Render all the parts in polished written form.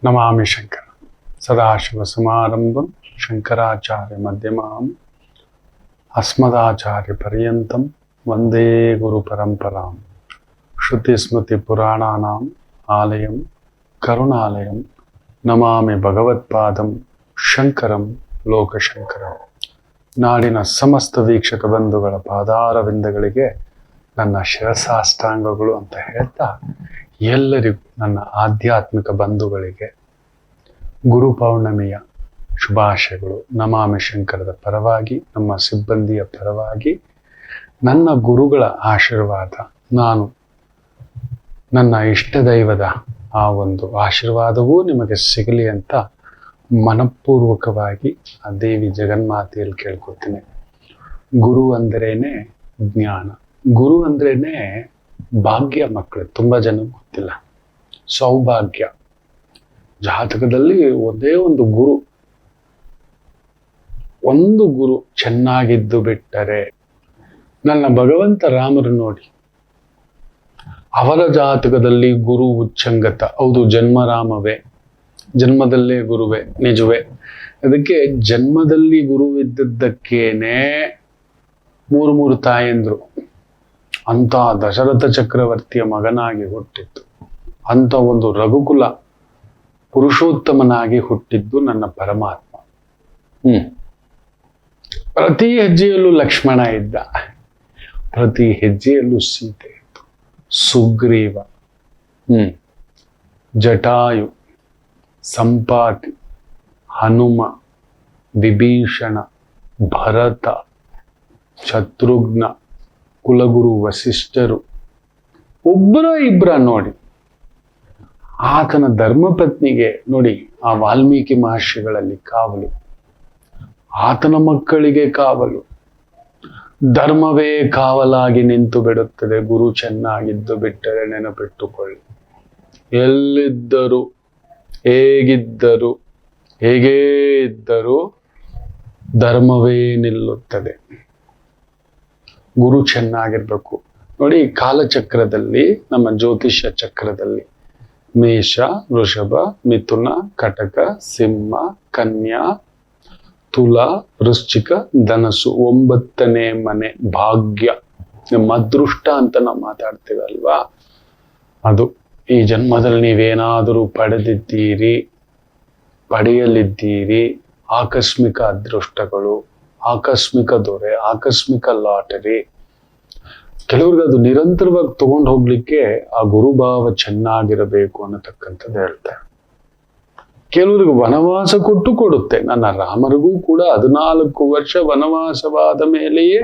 ನಮಾಮಿ ಶಂಕರ ಸದಾಶಿವಸಮಾರಂಭಂ ಶಂಕರಾಚಾರ್ಯ ಮಧ್ಯಮಾಂ ಅಸ್ಮದಾಚಾರ್ಯ ಪರ್ಯಂತಂ ವಂದೇ ಗುರು ಪರಂಪರಾಂ ಶ್ರುತಿ ಸ್ಮೃತಿ ಪುರಾಣಾನಾಂ ಆಲಯಂ ಕರುಣಾಲಯಂ ನಮಾಮಿ ಭಗವತ್ಪಾದಂ ಶಂಕರಂ ಲೋಕಶಂಕರಂ. ನಾಡಿನ ಸಮಸ್ತ ವೀಕ್ಷಕ ಬಂಧುಗಳ ಪಾದಾರವಿಂದಗಳಿಗೆ ನನ್ನ ಶಿರಸಾಷ್ಟಾಂಗಗಳು ಅಂತ ಹೇಳ್ತಾ, ಎಲ್ಲರಿಗೂ ನನ್ನ ಆಧ್ಯಾತ್ಮಿಕ ಬಂಧುಗಳಿಗೆ ಗುರು ಪೌರ್ಣಮಿಯ ಶುಭಾಶಯಗಳು. ನಮಾಮಿ ಶಂಕರದ ಪರವಾಗಿ, ನಮ್ಮ ಸಿಬ್ಬಂದಿಯ ಪರವಾಗಿ ನನ್ನ ಗುರುಗಳ ಆಶೀರ್ವಾದ, ನಾನು ನನ್ನ ಇಷ್ಟ ದೈವದ ಆ ಒಂದು ಆಶೀರ್ವಾದವೂ ನಿಮಗೆ ಸಿಗಲಿ ಅಂತ ಮನಪೂರ್ವಕವಾಗಿ ಆ ದೇವಿ ಜಗನ್ಮಾತೆಯಲ್ಲಿ ಕೇಳ್ಕೊತೀನಿ. ಗುರು ಅಂದ್ರೇನೆ ಜ್ಞಾನ, ಗುರು ಅಂದ್ರೇನೆ ಭಾಗ್ಯ. ಮಕ್ಕಳು ತುಂಬ ಜನ ಗೊತ್ತಿಲ್ಲ. ಸೌಭಾಗ್ಯ ಜಾತಕದಲ್ಲಿ ಒಂದೇ ಒಂದು ಗುರು ಚೆನ್ನಾಗಿದ್ದು ಬಿಟ್ಟರೆ, ನನ್ನ ಭಗವಂತ ರಾಮರು ನೋಡಿ, ಅವರ ಜಾತಕದಲ್ಲಿ ಗುರು ಉಚ್ಚಂಗತ. ಹೌದು, ಜನ್ಮರಾಮವೇ, ಜನ್ಮದಲ್ಲೇ ಗುರುವೇ, ನಿಜವೇ. ಅದಕ್ಕೆ ಜನ್ಮದಲ್ಲಿ ಗುರುವಿದ್ದದ್ದಕ್ಕೇನೆ ಮೂರು ತಾಯಂದ್ರು. ಅಂತ ದಶರಥ ಚಕ್ರವರ್ತಿಯ ಮಗನಾಗಿ ಹುಟ್ಟಿದ್ದು, ಅಂತ ಒಂದು ರಘುಕುಲ ಪುರುಷೋತ್ತಮನಾಗಿ ಹುಟ್ಟಿದ್ದು ನನ್ನ ಪರಮಾತ್ಮ. ಪ್ರತಿ ಹೆಜ್ಜೆಯಲ್ಲೂ ಲಕ್ಷ್ಮಣ ಇದ್ದ, ಪ್ರತಿ ಹೆಜ್ಜೆಯಲ್ಲೂ ಸೀತೆ ಇತ್ತು. ಸುಗ್ರೀವ, ಜಟಾಯು, ಸಂಪಾತಿ, ಹನುಮ, ವಿಭೀಷಣ, ಭರತ, ಶತ್ರುಘ್ನ, ಕುಲಗುರು ವಸಿಷ್ಠರು, ಇಬ್ಬರ ನೋಡಿ. ಆತನ ಧರ್ಮಪತ್ನಿಗೆ ನೋಡಿ, ಆ ವಾಲ್ಮೀಕಿ ಮಹರ್ಷಿಗಳಲ್ಲಿ ಕಾವಲು, ಆತನ ಮಕ್ಕಳಿಗೆ ಕಾವಲು. ಧರ್ಮವೇ ಕಾವಲಾಗಿ ನಿಂತು ಬಿಡುತ್ತದೆ ಗುರು ಚೆನ್ನಾಗಿದ್ದು ಬಿಟ್ಟರೆ. ನೆನಪಿಟ್ಟುಕೊಳ್ಳಿ, ಎಲ್ಲಿದ್ದರು, ಹೇಗಿದ್ದರು, ಹೇಗೇ ಇದ್ದರೂ ಧರ್ಮವೇ ನಿಲ್ಲುತ್ತದೆ. ಗುರು ಚೆನ್ನಾಗಿರ್ಬೇಕು ನೋಡಿ. ಕಾಲಚಕ್ರದಲ್ಲಿ, ನಮ್ಮ ಜ್ಯೋತಿಷ್ಯ ಚಕ್ರದಲ್ಲಿ ಮೇಷ, ವೃಷಭ, ಮಿಥುನ, ಕಟಕ, ಸಿಂಹ, ಕನ್ಯಾ, ತುಲ, ವೃಶ್ಚಿಕ, ಧನಸ್ಸು 9ನೇ ಮನೆ ಭಾಗ್ಯ, ನಮ್ಮ ಅದೃಷ್ಟ ಅಂತ ನಾವು ಮಾತಾಡ್ತೀವಿ ಅಲ್ವಾ. ಅದು ಈ ಜನ್ಮದಲ್ಲಿ ನೀವೇನಾದರೂ ಪಡೆದಿದ್ದೀರಿ, ಪಡೆಯಲಿದ್ದೀರಿ. ಆಕಸ್ಮಿಕ ಅದೃಷ್ಟಗಳು, ಆಕಸ್ಮಿಕ ದೊರೆ, ಆಕಸ್ಮಿಕ ಲಾಟರಿ. ಕೆಲವ್ರಿಗೆ ಅದು ನಿರಂತರವಾಗಿ ತಗೊಂಡು ಹೋಗ್ಲಿಕ್ಕೆ ಆ ಗುರುಭಾವ ಚೆನ್ನಾಗಿರಬೇಕು ಅನ್ನತಕ್ಕಂಥದ್ದು ಹೇಳ್ತಾರೆ. ಕೆಲವರಿಗೆ ವನವಾಸ ಕೊಡುತ್ತೆ. ನನ್ನ ರಾಮರಿಗೂ ಕೂಡ 14 ವರ್ಷ ವನವಾಸವಾದ ಮೇಲೆಯೇ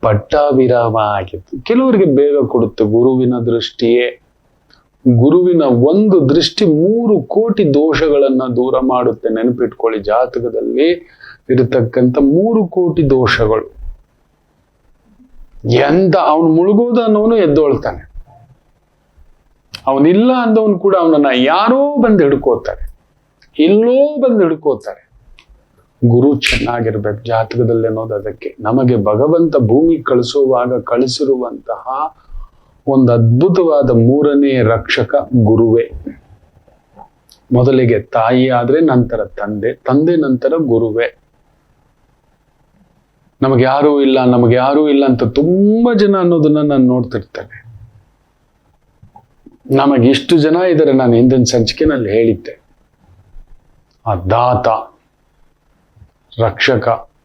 ಪಟ್ಟಾಭಿರಾಮ ಆಗಿತ್ತು. ಕೆಲವರಿಗೆ ಬೇಗ ಕೊಡುತ್ತೆ ಗುರುವಿನ ದೃಷ್ಟಿಯೇ. ಗುರುವಿನ ಒಂದು ದೃಷ್ಟಿ 3 ಕೋಟಿ ದೋಷಗಳನ್ನ ದೂರ ಮಾಡುತ್ತೆ. ನೆನಪಿಟ್ಕೊಳ್ಳಿ, ಜಾತಕದಲ್ಲಿ ಇರತಕ್ಕಂಥ 3 ಕೋಟಿ ದೋಷಗಳು. ಅವನು ಮುಳುಗೋದ ಅನ್ನೋನು ಎದ್ದೊಳ್ತಾನೆ, ಅವನಿಲ್ಲ ಅಂದವನು ಕೂಡ ಅವನನ್ನ ಯಾರೋ ಬಂದು ಹಿಡ್ಕೋತಾರೆ, ಇಲ್ಲೋ ಬಂದು ಹಿಡ್ಕೋತಾರೆ. ಗುರು ಚೆನ್ನಾಗಿರ್ಬೇಕು ಜಾತಕದಲ್ಲಿ ಅನ್ನೋದು. ಅದಕ್ಕೆ ನಮಗೆ ಭಗವಂತ ಭೂಮಿ ಕಳಿಸುವಾಗ ಕಳಿಸಿರುವಂತಹ ಒಂದು ಅದ್ಭುತವಾದ 3ನೇ ರಕ್ಷಕ ಗುರುವೇ. ಮೊದಲಿಗೆ ತಾಯಿ ಆದ್ರೆ ನಂತರ ತಂದೆ, ತಂದೆ ನಂತರ ಗುರುವೇ. ನಮಗೆ ಯಾರೂ ಇಲ್ಲ ಅಂತ ತುಂಬಾ ಜನ ಅನ್ನೋದನ್ನ ನಾನು ನೋಡ್ತಿರ್ತೇನೆ. ನಮಗಿಷ್ಟು ಜನ ಇದ್ದಾರೆ. ನಾನು ಹಿಂದಿನ ಸಂಚಿಕೆನಲ್ಲಿ ಹೇಳಿದ್ದೆ, ಆ ದಾತ,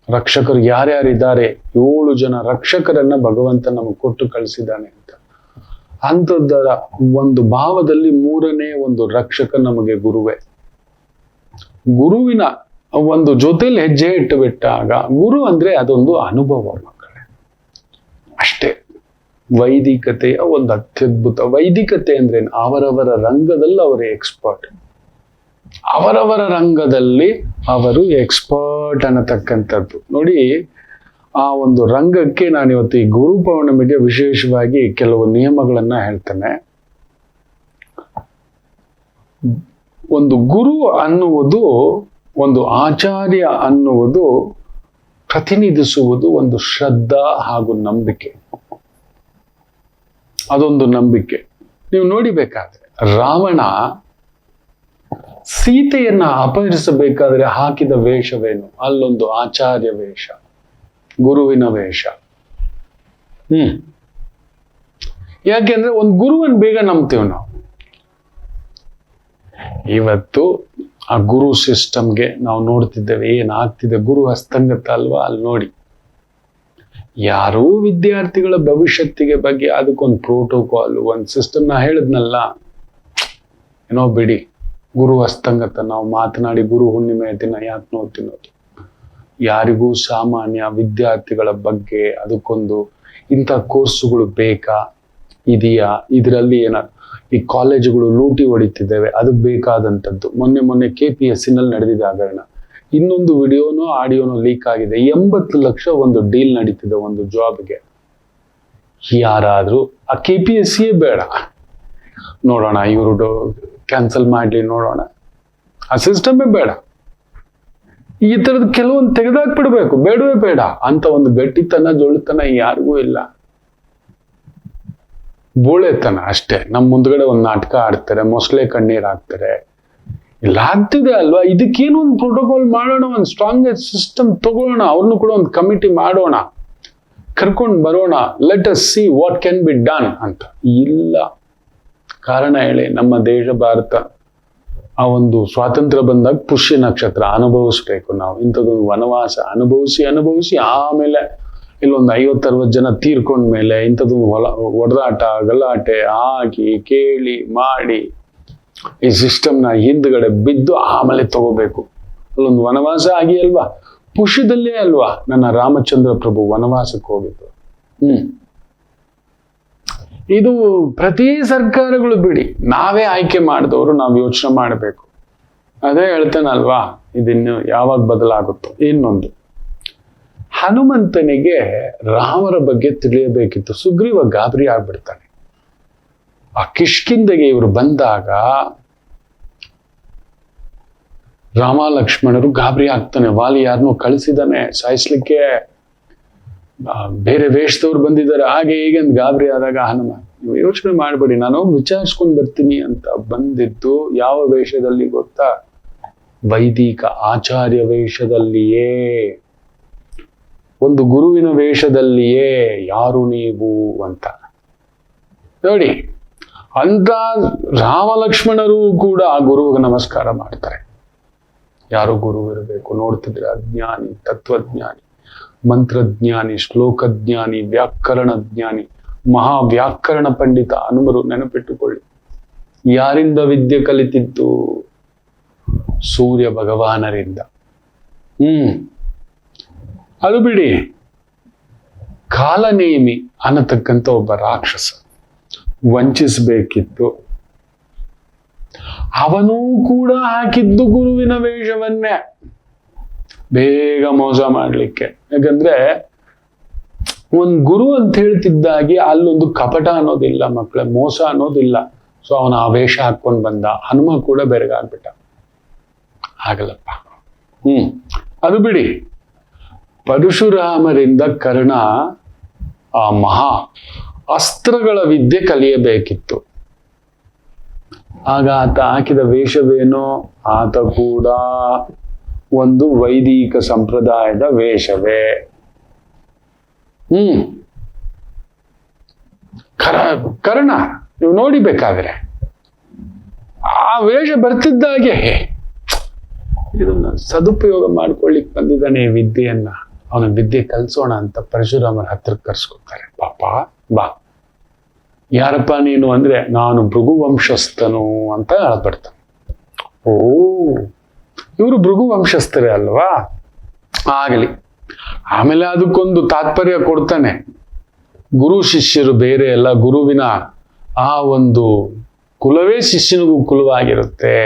ರಕ್ಷಕರು ಯಾರ್ಯಾರಿದ್ದಾರೆ, 7 ಜನ ರಕ್ಷಕರನ್ನ ಭಗವಂತ ನಮಗೆ ಕೊಟ್ಟು ಕಳಿಸಿದ್ದಾನೆ ಅಂತ. ಅಂಥದ್ದರ ಒಂದು ಭಾವದಲ್ಲಿ 3ನೇ ಒಂದು ರಕ್ಷಕ ನಮಗೆ ಗುರುವೇ. ಗುರುವಿನ ಒಂದು ಜೊತೆಲಿ ಹೆಜ್ಜೆ ಇಟ್ಟು ಬಿಟ್ಟಾಗ, ಗುರು ಅಂದ್ರೆ ಅದೊಂದು ಅನುಭವ ಮಕ್ಕಳೇ, ಅಷ್ಟೇ. ವೈದಿಕತೆಯ ಒಂದು ಅತ್ಯದ್ಭುತ. ವೈದಿಕತೆ ಅಂದ್ರೆ ಅವರವರ ರಂಗದಲ್ಲಿ ಅವರು ಎಕ್ಸ್ಪರ್ಟ್, ಅವರವರ ರಂಗದಲ್ಲಿ ಅವರು ಎಕ್ಸ್ಪರ್ಟ್ ಅನ್ನತಕ್ಕಂಥದ್ದು ನೋಡಿ. ಆ ಒಂದು ರಂಗಕ್ಕೆ ನಾನಿವತ್ತು ಈ ಗುರು ಪೌರ್ಣಮಿಗೆ ವಿಶೇಷವಾಗಿ ಕೆಲವು ನಿಯಮಗಳನ್ನ ಹೇಳ್ತೇನೆ. ಒಂದು ಗುರು ಅನ್ನುವುದು, ಒಂದು ಆಚಾರ್ಯ ಅನ್ನುವುದು ಪ್ರತಿನಿಧಿಸುವುದು ಒಂದು ಶ್ರದ್ಧಾ ಹಾಗೂ ನಂಬಿಕೆ. ಅದೊಂದು ನಂಬಿಕೆ. ನೀವು ನೋಡಿಬೇಕಾದ್ರೆ ರಾವಣ ಸೀತೆಯನ್ನ ಅಪಹರಿಸಬೇಕಾದ್ರೆ ಹಾಕಿದ ವೇಷವೇನು? ಅಲ್ಲೊಂದು ಆಚಾರ್ಯ ವೇಷ, ಗುರುವಿನ ವೇಷ. ಯಾಕೆಂದ್ರೆ ಒಂದು ಗುರುವನ್ನ ಬೇಗ ನಂಬ್ತೇವೆ ನಾವು. ಇವತ್ತು ಆ ಗುರು ಸಿಸ್ಟಮ್ಗೆ ನಾವು ನೋಡ್ತಿದ್ದೇವೆ ಏನಾಗ್ತಿದೆ. ಗುರು ಹಸ್ತಂಗತ ಅಲ್ವಾ? ಅಲ್ಲಿ ನೋಡಿ, ಯಾರೂ ವಿದ್ಯಾರ್ಥಿಗಳ ಭವಿಷ್ಯತ್ತಿಗೆ ಬಗ್ಗೆ ಅದಕ್ಕೊಂದು ಪ್ರೋಟೋಕಾಲ್, ಒಂದು ಸಿಸ್ಟಮ್. ನಾ ಹೇಳಿದ್ನಲ್ಲ, ಏನೋ ಬಿಡಿ, ಗುರು ಹಸ್ತಂಗತ. ನಾವು ಮಾತನಾಡಿ ಗುರು ಹುಣ್ಣಿಮೆ ದಿನ ಯಾಕೆ ನೋಡ್ತಿನ್ನೋದು? ಯಾರಿಗೂ ಸಾಮಾನ್ಯ ವಿದ್ಯಾರ್ಥಿಗಳ ಬಗ್ಗೆ ಅದಕ್ಕೊಂದು ಇಂಥ ಕೋರ್ಸುಗಳು ಬೇಕಾ, ಇದೆಯಾ, ಇದರಲ್ಲಿ ಈ ಕಾಲೇಜುಗಳು ಲೂಟಿ ಹೊಡಿತಿದ್ದೇವೆ, ಅದಕ್ಕೆ ಬೇಕಾದಂಥದ್ದು. ಮೊನ್ನೆ KPSC ನಲ್ಲಿ ನಡೆದಿದೆ ಹಗರಣ. ಇನ್ನೊಂದು ವಿಡಿಯೋನೋ ಆಡಿಯೋನೋ ಲೀಕ್ ಆಗಿದೆ. 80 ಲಕ್ಷ ಒಂದು ಡೀಲ್ ನಡೀತಿದೆ ಒಂದು ಜಾಬ್ಗೆ. ಯಾರಾದ್ರೂ ಆ KPSC ಬೇಡ, ನೋಡೋಣ ಇವರು ಕ್ಯಾನ್ಸಲ್ ಮಾಡ್ಲಿ, ನೋಡೋಣ, ಆ ಸಿಸ್ಟಮೇ ಬೇಡ. ಈ ತರದ ಕೆಲವೊಂದು ತೆಗೆದಾಕ್ಬಿಡ್ಬೇಕು, ಬೇಡವೇ ಬೇಡ ಅಂತ ಒಂದು ಗಟ್ಟಿತನ ಜೋಳಿತನ ಯಾರಿಗೂ ಇಲ್ಲ. ಬೋಳೆತನ ಅಷ್ಟೇ. ನಮ್ಮ ಮುಂದ್ಗಡೆ ಒಂದು ನಾಟಕ ಆಡ್ತಾರೆ, ಮೊಸಳೆ ಕಣ್ಣೀರ್ ಹಾಕ್ತಾರೆ. ಇಲ್ಲ ಆಗ್ತಿದೆ ಅಲ್ವಾ? ಇದಕ್ಕೇನು ಒಂದು ಪ್ರೋಟೋಕಾಲ್ ಮಾಡೋಣ, ಒಂದು ಸ್ಟ್ರಾಂಗ್ ಸಿಸ್ಟಮ್ ತಗೊಳ್ಳೋಣ, ಅವ್ರನ್ನು ಕೂಡ ಒಂದು ಕಮಿಟಿ ಮಾಡೋಣ, ಕರ್ಕೊಂಡು ಬರೋಣ, let us see what can be done ಅಂತ. ಇಲ್ಲ, ಕಾರಣ ಹೇಳಿ, ನಮ್ಮ ದೇಶ ಭಾರತ ಆ ಒಂದು ಸ್ವಾತಂತ್ರ್ಯ ಬಂದಾಗ ಪುಷ್ಯ ನಕ್ಷತ್ರ ಅನುಭವಿಸ್ಬೇಕು ನಾವು. ಇಂಥದ್ದೊಂದು ವನವಾಸ ಅನುಭವಿಸಿ ಆಮೇಲೆ ಇಲ್ಲೊಂದು 50-60 ಜನ ತೀರ್ಕೊಂಡ್ಮೇಲೆ ಇಂಥದ್ದೊಂದು ಒಡೆದಾಟ ಗಲಾಟೆ ಆಗಿ ಕೇಳಿ ಮಾಡಿ ಈ ಸಿಸ್ಟಮ್ನ ಹಿಂದ್ಗಡೆ ಬಿದ್ದು ಆಮೇಲೆ ತಗೋಬೇಕು. ಅಲ್ಲೊಂದು ವನವಾಸ ಆಗಿ ಅಲ್ವಾ, ಪುಷ್ಯದಲ್ಲೇ ಅಲ್ವಾ ನನ್ನ ರಾಮಚಂದ್ರ ಪ್ರಭು ವನವಾಸಕ್ಕೆ ಹೋಗಿದ್ದು. ಇದು ಪ್ರತಿ ಸರ್ಕಾರಗಳು ಬಿಡಿ, ನಾವೇ ಆಯ್ಕೆ ಮಾಡಿದವರು ನಾವು ಯೋಚನೆ ಮಾಡಬೇಕು. ಅದೇ ಹೇಳ್ತೇನಲ್ವಾ, ಇದಿನ್ನು ಯಾವಾಗ ಬದಲಾಗುತ್ತೋ. ಇನ್ನೊಂದು, ಹನುಮಂತನಿಗೆ ರಾಮರ ಬಗ್ಗೆ ತಿಳಿಯಬೇಕಿತ್ತು. ಸುಗ್ರೀವ ಗಾಬರಿ ಆಗ್ಬಿಡ್ತಾನೆ. ಆ ಕಿಷ್ಕಿಂಧೆಗೆ ಇವರು ಬಂದಾಗ ರಾಮ ಲಕ್ಷ್ಮಣರು ಗಾಬರಿ ಆಗ್ತಾನೆ. ವಾಲಿ ಯಾರನ್ನೋ ಕಳಿಸಿದಾನೆ ಸಾಯಿಸ್ಲಿಕ್ಕೆ, ಬೇರೆ ವೇಷದವ್ರು ಬಂದಿದ್ದಾರೆ, ಹಾಗೆ ಹೀಗೆ ಅಂತ ಗಾಬರಿ ಆದಾಗ ಹನುಮ, ನೀವು ಯೋಚನೆ ಮಾಡ್ಬೇಡಿ, ನಾನು ವಿಚಾರಿಸ್ಕೊಂಡು ಬರ್ತೀನಿ ಅಂತ ಬಂದಿದ್ದು ಯಾವ ವೇಷದಲ್ಲಿ ಗೊತ್ತಾ? ವೈದಿಕ ಆಚಾರ್ಯ ವೇಷದಲ್ಲಿಯೇ, ಒಂದು ಗುರುವಿನ ವೇಷದಲ್ಲಿಯೇ. ಯಾರು ನೀವು ಅಂತ ನೋಡಿ. ಅಂತ ರಾಮ ಲಕ್ಷ್ಮಣರು ಕೂಡ ಆ ಗುರುವಿಗೆ ನಮಸ್ಕಾರ ಮಾಡ್ತಾರೆ. ಯಾರು ಗುರು ಇರಬೇಕು ನೋಡ್ತಿದ್ರೆ? ಅಜ್ಞಾನಿ, ತತ್ವಜ್ಞಾನಿ, ಮಂತ್ರಜ್ಞಾನಿ, ಶ್ಲೋಕಜ್ಞಾನಿ, ವ್ಯಾಕರಣ ಜ್ಞಾನಿ, ಮಹಾವ್ಯಾಕರಣ ಪಂಡಿತ ಹನುಮರು. ನೆನಪಿಟ್ಟುಕೊಳ್ಳಿ, ಯಾರಿಂದ ವಿದ್ಯೆ ಕಲಿತಿದ್ದು? ಸೂರ್ಯ ಭಗವಾನರಿಂದ. ಅದು ಬಿಡಿ, ಕಾಲನೇಮಿ ಅನ್ನತಕ್ಕಂಥ ಒಬ್ಬ ರಾಕ್ಷಸ ವಂಚಿಸಬೇಕಿತ್ತು. ಅವನೂ ಕೂಡ ಹಾಕಿದ್ದು ಗುರುವಿನ ವೇಷವನ್ನೇ, ಬೇಗ ಮೋಸ ಮಾಡ್ಲಿಕ್ಕೆ. ಯಾಕಂದ್ರೆ ಒಂದ್ ಗುರು ಅಂತ ಹೇಳ್ತಿದ್ದಾಗೆ ಅಲ್ಲೊಂದು ಕಪಟ ಅನ್ನೋದಿಲ್ಲ ಮಕ್ಕಳೇ, ಮೋಸ ಅನ್ನೋದಿಲ್ಲ. ಸೊ ಅವನ ಆ ವೇಷ ಹಾಕೊಂಡ್ ಬಂದ. ಹನುಮ ಕೂಡ ಬೆರಗಾಗ್ಬಿಟ್ಟ. ಆಗಲ್ಲಪ್ಪ. ಅದು ಬಿಡಿ, ಪರಶುರಾಮರಿಂದ ಕರ್ಣ ಆ ಮಹಾ ಅಸ್ತ್ರಗಳ ವಿದ್ಯೆ ಕಲಿಯಬೇಕಿತ್ತು. ಆಗ ಆತ ಹಾಕಿದ ವೇಷವೇನೋ, ಆತ ಕೂಡ ಒಂದು ವೈದಿಕ ಸಂಪ್ರದಾಯದ ವೇಷವೇ. ಕರ್ಣ ನೀವು ನೋಡಿಬೇಕಾದ್ರೆ ಆ ವೇಷ ಬರ್ತಿದ್ದಾಗೆ ಇದನ್ನ ಸದುಪಯೋಗ ಮಾಡ್ಕೊಳ್ಳಿಕ್ ಬಂದಿದ್ದಾನೆ ವಿದ್ಯೆಯನ್ನ. ಅವನ ವಿದ್ಯೆ ಕಲ್ಸೋಣ ಅಂತ ಪರಶುರಾಮರ ಹತ್ರಕ್ಕೆ ಕರ್ಸ್ಕೊತಾರೆ. ಪಾಪ ಬಾ, ಯಾರಪ್ಪ ನೀನು ಅಂದ್ರೆ, ನಾನು ಭೃಗು ವಂಶಸ್ಥನು ಅಂತ ಹೇಳ್ಬಿಡ್ತಾನೆ. ಓ, ಇವರು ಭೃಗು ವಂಶಸ್ಥರೇ ಅಲ್ವಾ, ಆಗಲಿ. ಆಮೇಲೆ ಅದಕ್ಕೊಂದು ತಾತ್ಪರ್ಯ ಕೊಡ್ತಾನೆ. ಗುರು ಶಿಷ್ಯರು ಬೇರೆ ಅಲ್ಲ, ಗುರುವಿನ ಆ ಒಂದು ಕುಲವೇ ಶಿಷ್ಯನಿಗೂ ಕುಲವಾಗಿರುತ್ತೆ.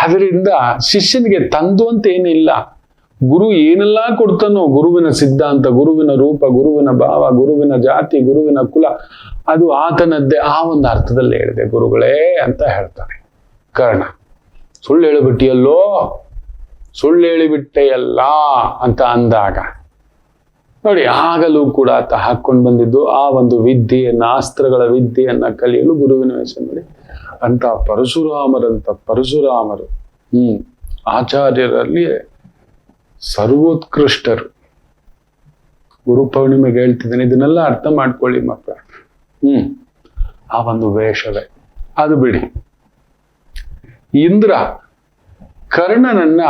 ಅದರಿಂದ ಶಿಷ್ಯನಿಗೆ ತಂದು ಅಂತ ಏನಿಲ್ಲ. ಗುರು ಏನೆಲ್ಲ ಕೊಡ್ತಾನೋ, ಗುರುವಿನ ಸಿದ್ಧಾಂತ, ಗುರುವಿನ ರೂಪ, ಗುರುವಿನ ಭಾವ, ಗುರುವಿನ ಜಾತಿ, ಗುರುವಿನ ಕುಲ, ಅದು ಆತನದ್ದೇ. ಆ ಒಂದು ಅರ್ಥದಲ್ಲಿ ಹೇಳಿದೆ ಗುರುಗಳೇ ಅಂತ ಹೇಳ್ತಾನೆ ಕರ್ಣ. ಸುಳ್ಳು ಹೇಳಿಬಿಟ್ಟಿಯಲ್ಲೋ, ಸುಳ್ಳು ಹೇಳಿಬಿಟ್ಟೆಯಲ್ಲ ಅಂತ ಅಂದಾಗ ನೋಡಿ, ಆಗಲೂ ಕೂಡ ಆತ ಹಾಕೊಂಡು ಬಂದಿದ್ದು ಆ ಒಂದು ವಿದ್ಯೆಯನ್ನ, ಅಸ್ತ್ರಗಳ ವಿದ್ಯೆಯನ್ನ ಕಲಿಯಲು ಗುರುವಿನ ವೇಷ ನೋಡಿ. ಅಂತ ಪರಶುರಾಮರು ಆಚಾರ್ಯರಲ್ಲಿ ಸರ್ವೋತ್ಕೃಷ್ಟರು. ಗುರು ಪೌರ್ಣಿಮೆಗೆ ಹೇಳ್ತಿದ್ದೇನೆ, ಇದನ್ನೆಲ್ಲ ಅರ್ಥ ಮಾಡ್ಕೊಳ್ಳಿ ಮಕ್ಕಳ. ಆ ಒಂದು ವೇಷವೇ ಅದು ಬಿಡಿ. ಇಂದ್ರ ಕರ್ಣನನ್ನ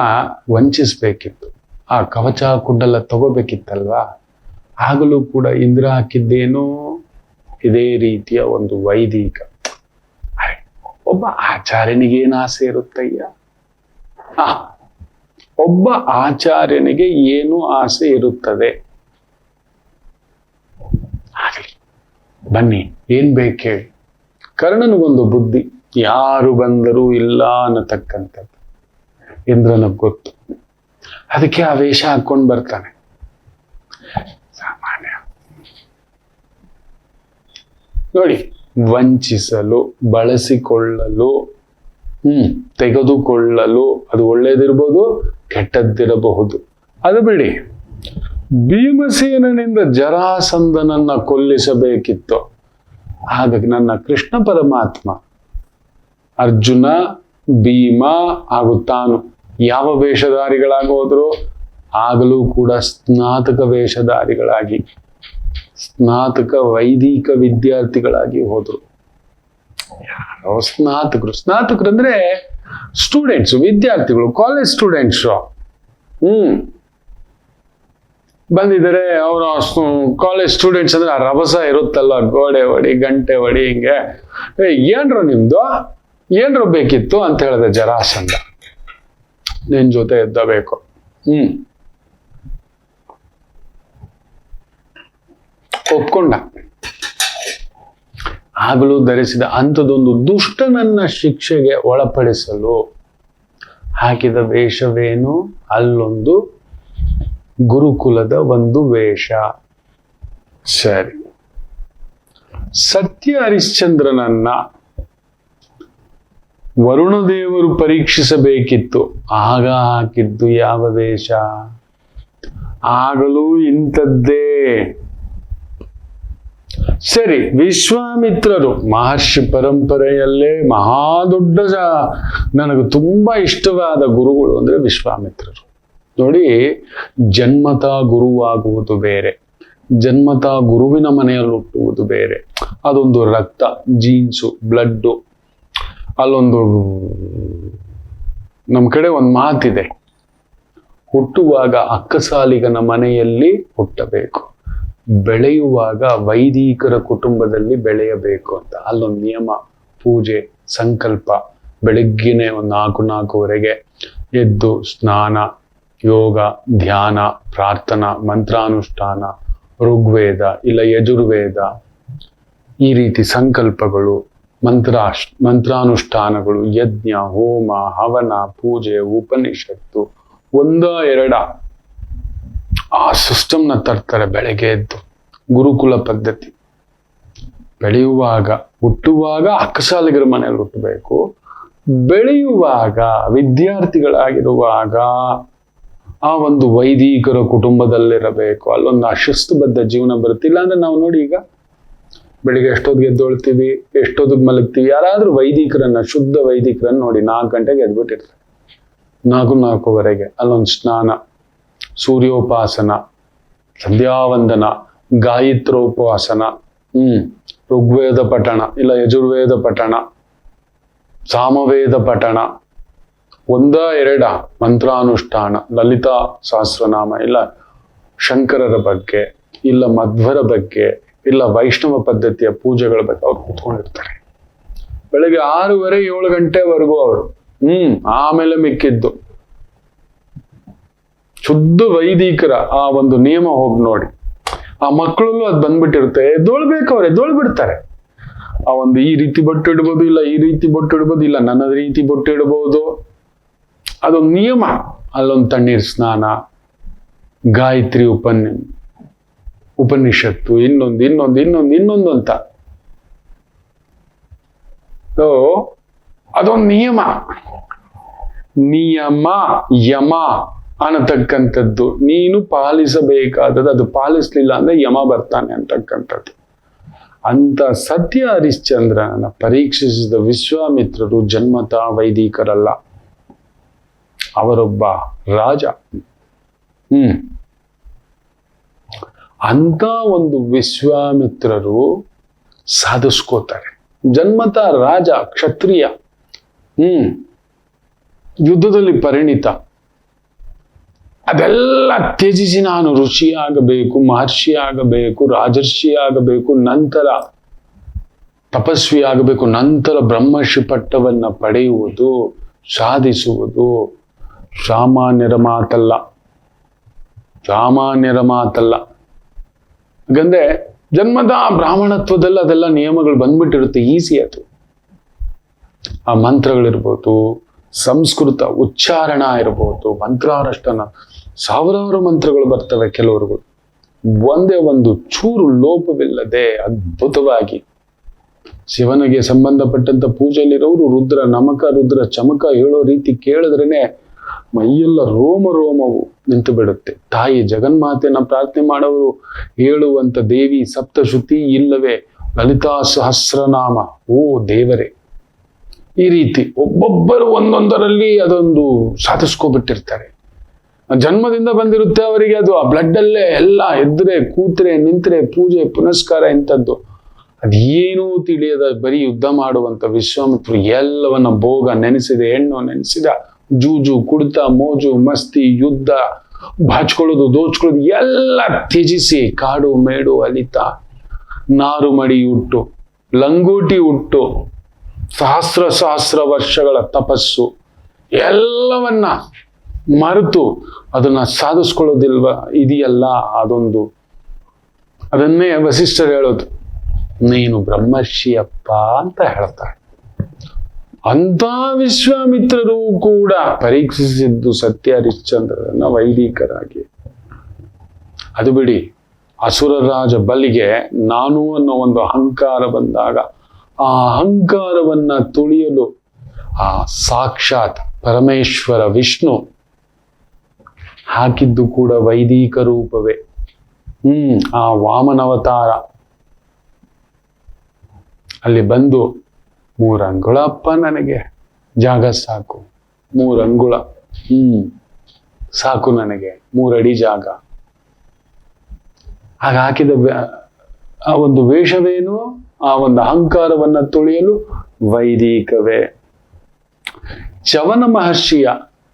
ವಂಚಿಸ್ಬೇಕಿತ್ತು, ಆ ಕವಚ ಕುಂಡಲ ತಗೋಬೇಕಿತ್ತಲ್ವಾ. ಆಗಲೂ ಕೂಡ ಇಂದ್ರ ಹಾಕಿದ್ದೇನೋ ಇದೇ ರೀತಿಯ ಒಂದು ವೈದಿಕ. ಒಬ್ಬ ಆಚಾರ್ಯನಿಗೇನು ಆಸೆ ಇರುತ್ತಯ್ಯ? ಒಬ್ಬ ಆಚಾರ್ಯನಿಗೆ ಏನು ಆಸೆ ಇರುತ್ತದೆ? ಆಗಲಿ, ಬನ್ನಿ, ಏನ್ ಬೇಕು ಹೇಳಿ. ಕರ್ಣನಿಗೊಂದು ಬುದ್ಧಿ, ಯಾರು ಬಂದರೂ ಇಲ್ಲ ಅನ್ನತಕ್ಕಂಥದ್ದು ಇಂದ್ರನಿಗೆ ಗೊತ್ತು. ಅದಕ್ಕೆ ಆ ವೇಷ ಹಾಕೊಂಡು ಬರ್ತಾನೆ. ಸಾಮಾನ್ಯ ನೋಡಿ, ವಂಚಿಸಲು, ಬಳಸಿಕೊಳ್ಳಲು, ತೆಗೆದುಕೊಳ್ಳಲು, ಅದು ಒಳ್ಳೇದಿರ್ಬೋದು, ಕೆಟ್ಟದ್ದಿರಬಹುದು. ಅದು ಬಿಡಿ. ಭೀಮಸೇನನಿಂದ ಜರಾಸಂಧನನ್ನ ಕೊಲ್ಲಿಸಬೇಕಿತ್ತು. ಹಾಗಾಗಿ ನನ್ನ ಕೃಷ್ಣ ಪರಮಾತ್ಮ ಅರ್ಜುನ, ಭೀಮ ಹಾಗೂ ತಾನು ಯಾವ ವೇಷಧಾರಿಗಳಾಗಿ ಹೋದ್ರು? ಆಗಲೂ ಕೂಡ ಸ್ನಾತಕ ವೇಷಧಾರಿಗಳಾಗಿ, ಸ್ನಾತಕ ವೈದಿಕ ವಿದ್ಯಾರ್ಥಿಗಳಾಗಿ ಹೋದ್ರು. ಯಾರೋ ಸ್ನಾತಕರು ಅಂದ್ರೆ ಸ್ಟೂಡೆಂಟ್ಸ್, ವಿದ್ಯಾರ್ಥಿಗಳು, ಕಾಲೇಜ್ ಸ್ಟೂಡೆಂಟ್ಸ್ ಬಂದಿದ್ದಾರೆ. ಅವರ ಕಾಲೇಜ್ ಸ್ಟೂಡೆಂಟ್ಸ್ ಅಂದ್ರೆ ಆ ರಭಸ ಇರುತ್ತಲ್ಲ, ಗೋಡೆ ಹೊಡಿ, ಗಂಟೆ ಹೊಡಿ, ಹಿಂಗೆ. ಏನ್ರು ನಿಮ್ದು, ಏನ್ರು ಬೇಕಿತ್ತು ಅಂತ ಹೇಳಿದೆ ಜರಾಸಂಧ. ನಿನ್ ಜೊತೆ ಎದ್ದಬೇಕು. ಒಪ್ಕೊಂಡ. ಆಗಲೂ ಧರಿಸಿದ ಅಂಥದೊಂದು ದುಷ್ಟನನ್ನ ಶಿಕ್ಷೆಗೆ ಒಳಪಡಿಸಲು ಹಾಕಿದ ವೇಷವೇನು? ಅಲ್ಲೊಂದು ಗುರುಕುಲದ ಒಂದು ವೇಷ. ಸರಿ, ಸತ್ಯ ಹರಿಶ್ಚಂದ್ರನನ್ನ ವರುಣದೇವರು ಪರೀಕ್ಷಿಸಬೇಕಿತ್ತು. ಆಗ ಹಾಕಿದ್ದು ಯಾವ ವೇಷ? ಆಗಲೂ ಇಂಥದ್ದೇ. ಸರಿ, ವಿಶ್ವಾಮಿತ್ರರು ಮಹರ್ಷಿ ಪರಂಪರೆಯಲ್ಲೇ ಮಹಾದೊಡ್ಡ, ನನಗೆ ತುಂಬಾ ಇಷ್ಟವಾದ ಗುರುಗಳು ಅಂದ್ರೆ ವಿಶ್ವಾಮಿತ್ರರು. ನೋಡಿ, ಜನ್ಮತ ಗುರುವಾಗುವುದು ಬೇರೆ, ಜನ್ಮತ ಗುರುವಿನ ಮನೆಯಲ್ಲಿ ಹುಟ್ಟುವುದು ಬೇರೆ. ಅದೊಂದು ರಕ್ತ, ಜೀನ್ಸು, ಬ್ಲಡ್ಡು. ಅಲ್ಲೊಂದು ನಮ್ಮ ಕಡೆ ಒಂದು ಮಾತಿದೆ, ಹುಟ್ಟುವಾಗ ಅಕ್ಕಸಾಲಿಗನ ಮನೆಯಲ್ಲಿ ಹುಟ್ಟಬೇಕು, ಬೆಳೆಯುವಾಗ ವೈದಿಕರ ಕುಟುಂಬದಲ್ಲಿ ಬೆಳೆಯಬೇಕು ಅಂತ. ಅಲ್ಲೊಂದು ನಿಯಮ, ಪೂಜೆ, ಸಂಕಲ್ಪ. ಬೆಳಗ್ಗಿನೇ ಒಂದು 4:04ವರೆಗೆ ಎದ್ದು ಸ್ನಾನ, ಯೋಗ, ಧ್ಯಾನ, ಪ್ರಾರ್ಥನಾ, ಮಂತ್ರಾನುಷ್ಠಾನ, ಋಗ್ವೇದ ಇಲ್ಲ ಯಜುರ್ವೇದ, ಈ ರೀತಿ ಸಂಕಲ್ಪಗಳು, ಮಂತ್ರಾನುಷ್ಠಾನಗಳು, ಯಜ್ಞ, ಹೋಮ, ಹವನ, ಪೂಜೆ, ಉಪನಿಷತ್ತು, 1-2 ಆ ಸಿಸ್ಟಮ್ನ ತರ್ತಾರೆ ಬೆಳಗ್ಗೆ ಎದ್ದು. ಗುರುಕುಲ ಪದ್ಧತಿ. ಬೆಳೆಯುವಾಗ, ಹುಟ್ಟುವಾಗ ಅಕ್ಕಸಾಲಿಗರ ಮನೆಯಲ್ಲಿ ಹುಟ್ಟಬೇಕು, ಬೆಳೆಯುವಾಗ ವಿದ್ಯಾರ್ಥಿಗಳಾಗಿರುವಾಗ ಆ ಒಂದು ವೈದಿಕರ ಕುಟುಂಬದಲ್ಲಿರಬೇಕು. ಅಲ್ಲೊಂದು ಅಶಿಸ್ತುಬದ್ಧ ಜೀವನ ಬರುತ್ತಿಲ್ಲ ಅಂದ್ರೆ ನಾವು ನೋಡಿ, ಈಗ ಬೆಳಿಗ್ಗೆ ಎಷ್ಟೊತ್ತಿಗೆ ಎದ್ದೊಳ್ತೀವಿ, ಎಷ್ಟೊತ್ತಿಗೆ ಮಲಗ್ತೀವಿ. ಯಾರಾದ್ರೂ ವೈದಿಕರನ್ನ, ಶುದ್ಧ ವೈದಿಕರನ್ನ ನೋಡಿ 4 ಗಂಟೆಗೆ ಎದ್ಬಿಟ್ಟಿರ್ತಾರೆ, 4:04ವರೆಗೆ. ಅಲ್ಲೊಂದು ಸ್ನಾನ, ಸೂರ್ಯೋಪಾಸನ, ಸಂಧ್ಯಾವಂದನ, ಗಾಯತ್ರೋಪಾಸನ, ಋಗ್ವೇದ ಪಠಣ ಇಲ್ಲ ಯಜುರ್ವೇದ ಪಠಣ, ಸಾಮವೇದ ಪಠಣ, 1-2 ಮಂತ್ರಾನುಷ್ಠಾನ, ಲಲಿತಾ ಸಹಸ್ರನಾಮ ಇಲ್ಲ ಶಂಕರರ ಬಗ್ಗೆ ಇಲ್ಲ ಮಧ್ವರ ಬಗ್ಗೆ ಇಲ್ಲ ವೈಷ್ಣವ ಪದ್ಧತಿಯ ಪೂಜೆಗಳ ಬಗ್ಗೆ ಅವ್ರು ಕೂತ್ಕೊಂಡಿರ್ತಾರೆ. ಬೆಳಗ್ಗೆ 6:30-7 ಗಂಟೆವರೆಗೂ ಅವರು. ಆಮೇಲೆ ಮಿಕ್ಕಿದ್ದು ಶುದ್ಧ ವೈದಿಕರ ಆ ಒಂದು ನಿಯಮ ಹೋಗಿ ನೋಡಿ. ಆ ಮಕ್ಕಳಲ್ಲೂ ಅದು ಬಂದ್ಬಿಟ್ಟಿರುತ್ತೆ. ಎದ್ದೊಳ್ಬೇಕು, ಅವ್ರು ಎದ್ದೊಳ್ಬಿಡ್ತಾರೆ. ಆ ಒಂದು ಈ ರೀತಿ ಬೊಟ್ಟು ಇಡ್ಬೋದು, ಇಲ್ಲ ಈ ರೀತಿ ಬೊಟ್ಟು ಇಡ್ಬೋದು, ಇಲ್ಲ ನನ್ನ ರೀತಿ ಬೊಟ್ಟು ಇಡ್ಬೋದು. ಅದೊಂದು ನಿಯಮ. ಅಲ್ಲೊಂದು ತಣ್ಣೀರ್ ಸ್ನಾನ, ಗಾಯತ್ರಿ ಉಪನಿಷತ್ತು, ಇನ್ನೊಂದು ಅಂತ. ಅದೊಂದು ನಿಯಮ. ಯಮ ಅನ್ನತಕ್ಕಂಥದ್ದು ನೀನು ಪಾಲಿಸಬೇಕಾದದ್ದು. ಅದು ಪಾಲಿಸ್ಲಿಲ್ಲ ಅಂದ್ರೆ ಯಮ ಬರ್ತಾನೆ ಅಂತಕ್ಕಂಥದ್ದು. ಅಂತ ಸತ್ಯ ಹರಿಶ್ಚಂದ್ರನನ್ನ ಪರೀಕ್ಷಿಸಿದ ವಿಶ್ವಾಮಿತ್ರರು ಜನ್ಮತ ವೈದಿಕರಲ್ಲ. ಅವರೊಬ್ಬ ರಾಜ. ಅಂತ ಒಂದು ವಿಶ್ವಾಮಿತ್ರರು ಸಾಧಿಸ್ಕೋತಾರೆ. ಜನ್ಮತ ರಾಜ, ಕ್ಷತ್ರಿಯ, ಯುದ್ಧದಲ್ಲಿ ಪರಿಣಿತ. ಅದೆಲ್ಲ ತ್ಯಜಿಸಿ ನಾನು ಋಷಿ ಆಗಬೇಕು, ಮಹರ್ಷಿ ಆಗಬೇಕು, ರಾಜರ್ಷಿ ಆಗಬೇಕು, ನಂತರ ತಪಸ್ವಿ ಆಗಬೇಕು, ನಂತರ ಬ್ರಹ್ಮರ್ಷಿ ಪಟ್ಟವನ್ನ ಪಡೆಯುವುದು, ಸಾಧಿಸುವುದು ಸಾಮಾನ್ಯರ ಮಾತಲ್ಲ. ಸಾಮಾನ್ಯರ ಮಾತಲ್ಲ. ಯಾಕಂದ್ರೆ ಜನ್ಮದ ಬ್ರಾಹ್ಮಣತ್ವದಲ್ಲಿ ಅದೆಲ್ಲ ನಿಯಮಗಳು ಬಂದ್ಬಿಟ್ಟಿರುತ್ತೆ, ಈಸಿ ಅದು. ಆ ಮಂತ್ರಗಳಿರ್ಬೋದು, ಸಂಸ್ಕೃತ ಉಚ್ಚಾರಣ ಇರ್ಬೋದು, ಮಂತ್ರಾನುಷ್ಠಾನ, ಸಾವಿರಾರು ಮಂತ್ರಗಳು ಬರ್ತವೆ ಕೆಲವರುಗಳು. ಒಂದೇ ಒಂದು ಚೂರು ಲೋಪವಿಲ್ಲದೆ ಅದ್ಭುತವಾಗಿ ಶಿವನಿಗೆ ಸಂಬಂಧಪಟ್ಟಂತ ಪೂಜೆಯಲ್ಲಿರೋರು ರುದ್ರ ನಮಕ ರುದ್ರ ಚಮಕ ಹೇಳೋ ರೀತಿ ಕೇಳಿದ್ರೇನೆ ಮೈಯೆಲ್ಲ ರೋಮ ರೋಮವು ನಿಂತು ಬಿಡುತ್ತೆ. ತಾಯಿ ಜಗನ್ಮಾತೆಯನ್ನ ಪ್ರಾರ್ಥನೆ ಮಾಡೋರು ಹೇಳುವಂತ ದೇವಿ ಸಪ್ತಶ್ರುತಿ ಇಲ್ಲವೇ ಲಲಿತಾ ಸಹಸ್ರನಾಮ, ಓ ದೇವರೇ. ಈ ರೀತಿ ಒಬ್ಬೊಬ್ಬರು ಒಂದೊಂದರಲ್ಲಿ ಅದೊಂದು ಸಾಧಿಸ್ಕೊಬಿಟ್ಟಿರ್ತಾರೆ. ಜನ್ಮದಿಂದ ಬಂದಿರುತ್ತೆ ಅವರಿಗೆ ಅದು. ಆ ಬ್ಲಡ್ ಅಲ್ಲೇ ಎಲ್ಲ ಎದ್ರೆ ಕೂತ್ರೆ ನಿಂತ್ರೆ ಪೂಜೆ ಪುನಸ್ಕಾರ ಇಂಥದ್ದು ಅದೇನೂ ತಿಳಿಯದ ಬರೀ ಯುದ್ಧ ಮಾಡುವಂತ ವಿಶ್ವಾಮಿತ್ರರು ಎಲ್ಲವನ್ನ ಭೋಗ ನೆನೆಸಿದ, ಹೆಣ್ಣು ನೆನೆಸಿದ, ಜೂಜು, ಕುಡಿತ, ಮೋಜು, ಮಸ್ತಿ, ಯುದ್ಧ, ಬಾಚ್ಕೊಳ್ಳೋದು, ದೋಚ್ಕೊಳ್ಳೋದು ಎಲ್ಲ ತ್ಯಜಿಸಿ ಕಾಡು ಮೇಡು ಅಲಿತ, ನಾರು ಮಡಿ ಉಟ್ಟು, ಲಂಗೋಟಿ ಉಟ್ಟು, ಸಹಸ್ರ ವರ್ಷಗಳ ತಪಸ್ಸು ಎಲ್ಲವನ್ನ ಮರೆತು ಅದನ್ನ ಸಾಧಿಸ್ಕೊಳ್ಳೋದಿಲ್ವ ಇದೆಯಲ್ಲ, ಅದನ್ನೇ ವಸಿಷ್ಠರು ಹೇಳೋದು, ನೀನು ಬ್ರಹ್ಮರ್ಷಿಯಪ್ಪ ಅಂತ ಹೇಳ್ತಾರೆ. ಅಂತ ವಿಶ್ವಾಮಿತ್ರರು ಕೂಡ ಪರೀಕ್ಷಿಸಿದ್ದು ಸತ್ಯ ಹರಿಶ್ಚಂದ್ರರನ್ನ ವೈದಿಕರಾಗಿ. ಅದು ಬಿಡಿ, ಅಸುರ ರಾಜ ಬಲಿಗೆ ನಾನು ಅನ್ನೋ ಒಂದು ಅಹಂಕಾರ ಬಂದಾಗ ಆ ಅಹಂಕಾರವನ್ನ ತುಳಿಯಲು ಆ ಸಾಕ್ಷಾತ್ ಪರಮೇಶ್ವರ ವಿಷ್ಣು ಹಾಕಿದ್ದು ಕೂಡ ವೈದಿಕ ರೂಪವೇ. ಆ ವಾಮನವತಾರ ಅಲ್ಲಿ ಬಂದು 3 ಅಂಗುಳಪ್ಪ ನನಗೆ ಜಾಗ ಸಾಕು, 3 ಅಂಗುಳ ಸಾಕು ನನಗೆ, 3 ಅಡಿ ಜಾಗ. ಆಗ ಹಾಕಿದ ಆ ಒಂದು ವೇಷವೇನು, ಆ ಒಂದು ಅಹಂಕಾರವನ್ನ ತುಳಿಯಲು ವೈದಿಕವೇ. ಚವನ ಮಹರ್ಷಿಯ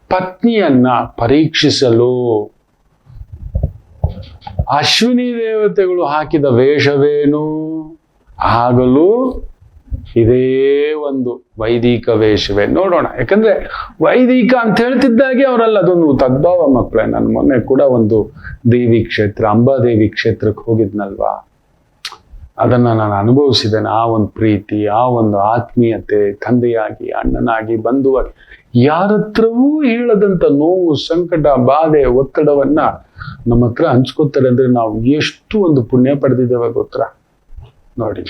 ಪತ್ನಿಯನ್ನ ಪರೀಕ್ಷಿಸಲು ಅಶ್ವಿನಿ ದೇವತೆಗಳು ಹಾಕಿದ ವೇಷವೇನು, ಆಗಲೂ ಇದೇ ಒಂದು ವೈದಿಕ ವೇಷವೇ. ನೋಡೋಣ, ಯಾಕಂದ್ರೆ ವೈದಿಕ ಅಂತ ಹೇಳ್ತಿದ್ದಾಗೆ ಅವರಲ್ಲ, ಅದೊಂದು ತದ್ಭಾವ ಮಕ್ಕಳೇ. ನಾನು ಮೊನ್ನೆ ಕೂಡ ಒಂದು ದೇವಿ ಕ್ಷೇತ್ರ, ಅಂಬಾದೇವಿ ಕ್ಷೇತ್ರಕ್ಕೆ ಹೋಗಿದ್ನಲ್ವಾ, ಅದನ್ನ ನಾನು ಅನುಭವಿಸಿದ್ದೇನೆ. ಆ ಒಂದು ಪ್ರೀತಿ, ಆ ಒಂದು ಆತ್ಮೀಯತೆ, ತಂದೆಯಾಗಿ, ಅಣ್ಣನಾಗಿ, ಬಂಧುವಾಗಿ, ಯಾರತ್ರವೂ ಹೇಳದಂತ ನೋವು, ಸಂಕಟ, ಬಾಧೆ, ಒತ್ತಡವನ್ನ ನಮ್ಮ ಹತ್ರ ಹಂಚ್ಕೋತಾರೆ. ಅಂದ್ರೆ ನಾವು ಎಷ್ಟು ಒಂದು ಪುಣ್ಯ ಪಡೆದಿದ್ದೇವೆ ಗೊತ್ತಾ ನೋಡಿ.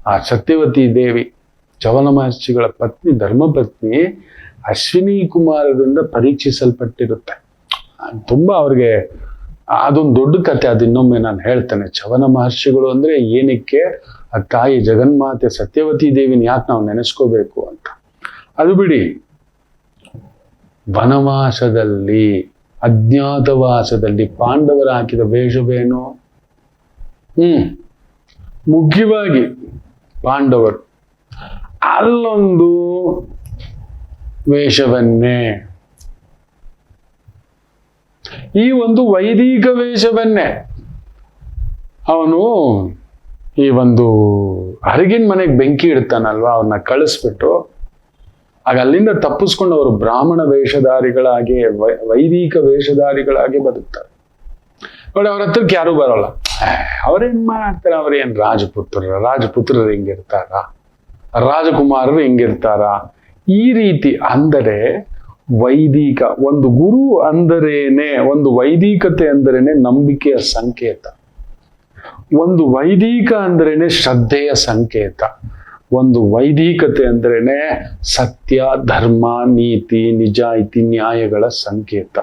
ಆ ಸತ್ಯವತಿ ದೇವಿ, ಚವನ ಮಹರ್ಷಿಗಳ ಪತ್ನಿ, ಧರ್ಮಪತ್ನಿ, ಅಶ್ವಿನಿ ಕುಮಾರರಿಂದ ಪರೀಕ್ಷಿಸಲ್ಪಟ್ಟಿರುತ್ತೆ. ತುಂಬಾ ಅವ್ರಿಗೆ ಅದೊಂದು ದೊಡ್ಡ ಕತೆ, ಅದು ಇನ್ನೊಮ್ಮೆ ನಾನು ಹೇಳ್ತೇನೆ. ಚವನ ಮಹರ್ಷಿಗಳು ಅಂದ್ರೆ ಏನಕ್ಕೆ, ಆ ತಾಯಿ ಜಗನ್ಮಾತೆ ಸತ್ಯವತಿ ದೇವಿನ ಯಾಕೆ ನಾವು ನೆನೆಸ್ಕೋಬೇಕು ಅಂತ. ಅದು ಬಿಡಿ, ವನವಾಸದಲ್ಲಿ, ಅಜ್ಞಾತವಾಸದಲ್ಲಿ ಪಾಂಡವರ ಹಾಕಿದ ವೇಷವೇನು, ಮುಖ್ಯವಾಗಿ ಪಾಂಡವರು ಅಲ್ಲೊಂದು ವೇಷವನ್ನೇ, ಈ ಒಂದು ವೈದಿಕ ವೇಷವನ್ನೇ ಅವನು ಈ ಒಂದು ಅರಗಿನ ಮನೆಗೆ ಬೆಂಕಿ ಇಡ್ತಾನಲ್ವಾ, ಅವ್ರನ್ನ ಕಳಿಸ್ಬಿಟ್ಟು ಆಗ ಅಲ್ಲಿಂದ ತಪ್ಪಿಸ್ಕೊಂಡು ಅವರು ಬ್ರಾಹ್ಮಣ ವೇಷಧಾರಿಗಳಾಗಿ, ವೈದಿಕ ವೇಷಧಾರಿಗಳಾಗಿ ಬದುಕ್ತಾರೆ. ನೋಡಿ, ಅವ್ರ ಹತ್ರಕ್ಕೆ ಯಾರು ಬರೋಲ್ಲ. ಅವ್ರೇನ್ ಮಾಡ್ತಾರೆ, ಅವ್ರೇನ್ ರಾಜಪುತ್ರರು ಹೆಂಗಿರ್ತಾರ, ರಾಜಕುಮಾರರು ಹೆಂಗಿರ್ತಾರ, ಈ ರೀತಿ. ಅಂದರೆ ವೈದಿಕ ಒಂದು ಗುರು ಅಂದರೇನೆ, ಒಂದು ವೈದಿಕತೆ ಅಂದರೇನೆ ನಂಬಿಕೆಯ ಸಂಕೇತ, ಒಂದು ವೈದಿಕ ಅಂದರೇನೆ ಶ್ರದ್ಧೆಯ ಸಂಕೇತ, ಒಂದು ವೈದಿಕತೆ ಅಂದ್ರೇನೆ ಸತ್ಯ, ಧರ್ಮ, ನೀತಿ, ನಿಜಾಯಿತಿ, ನ್ಯಾಯಗಳ ಸಂಕೇತ.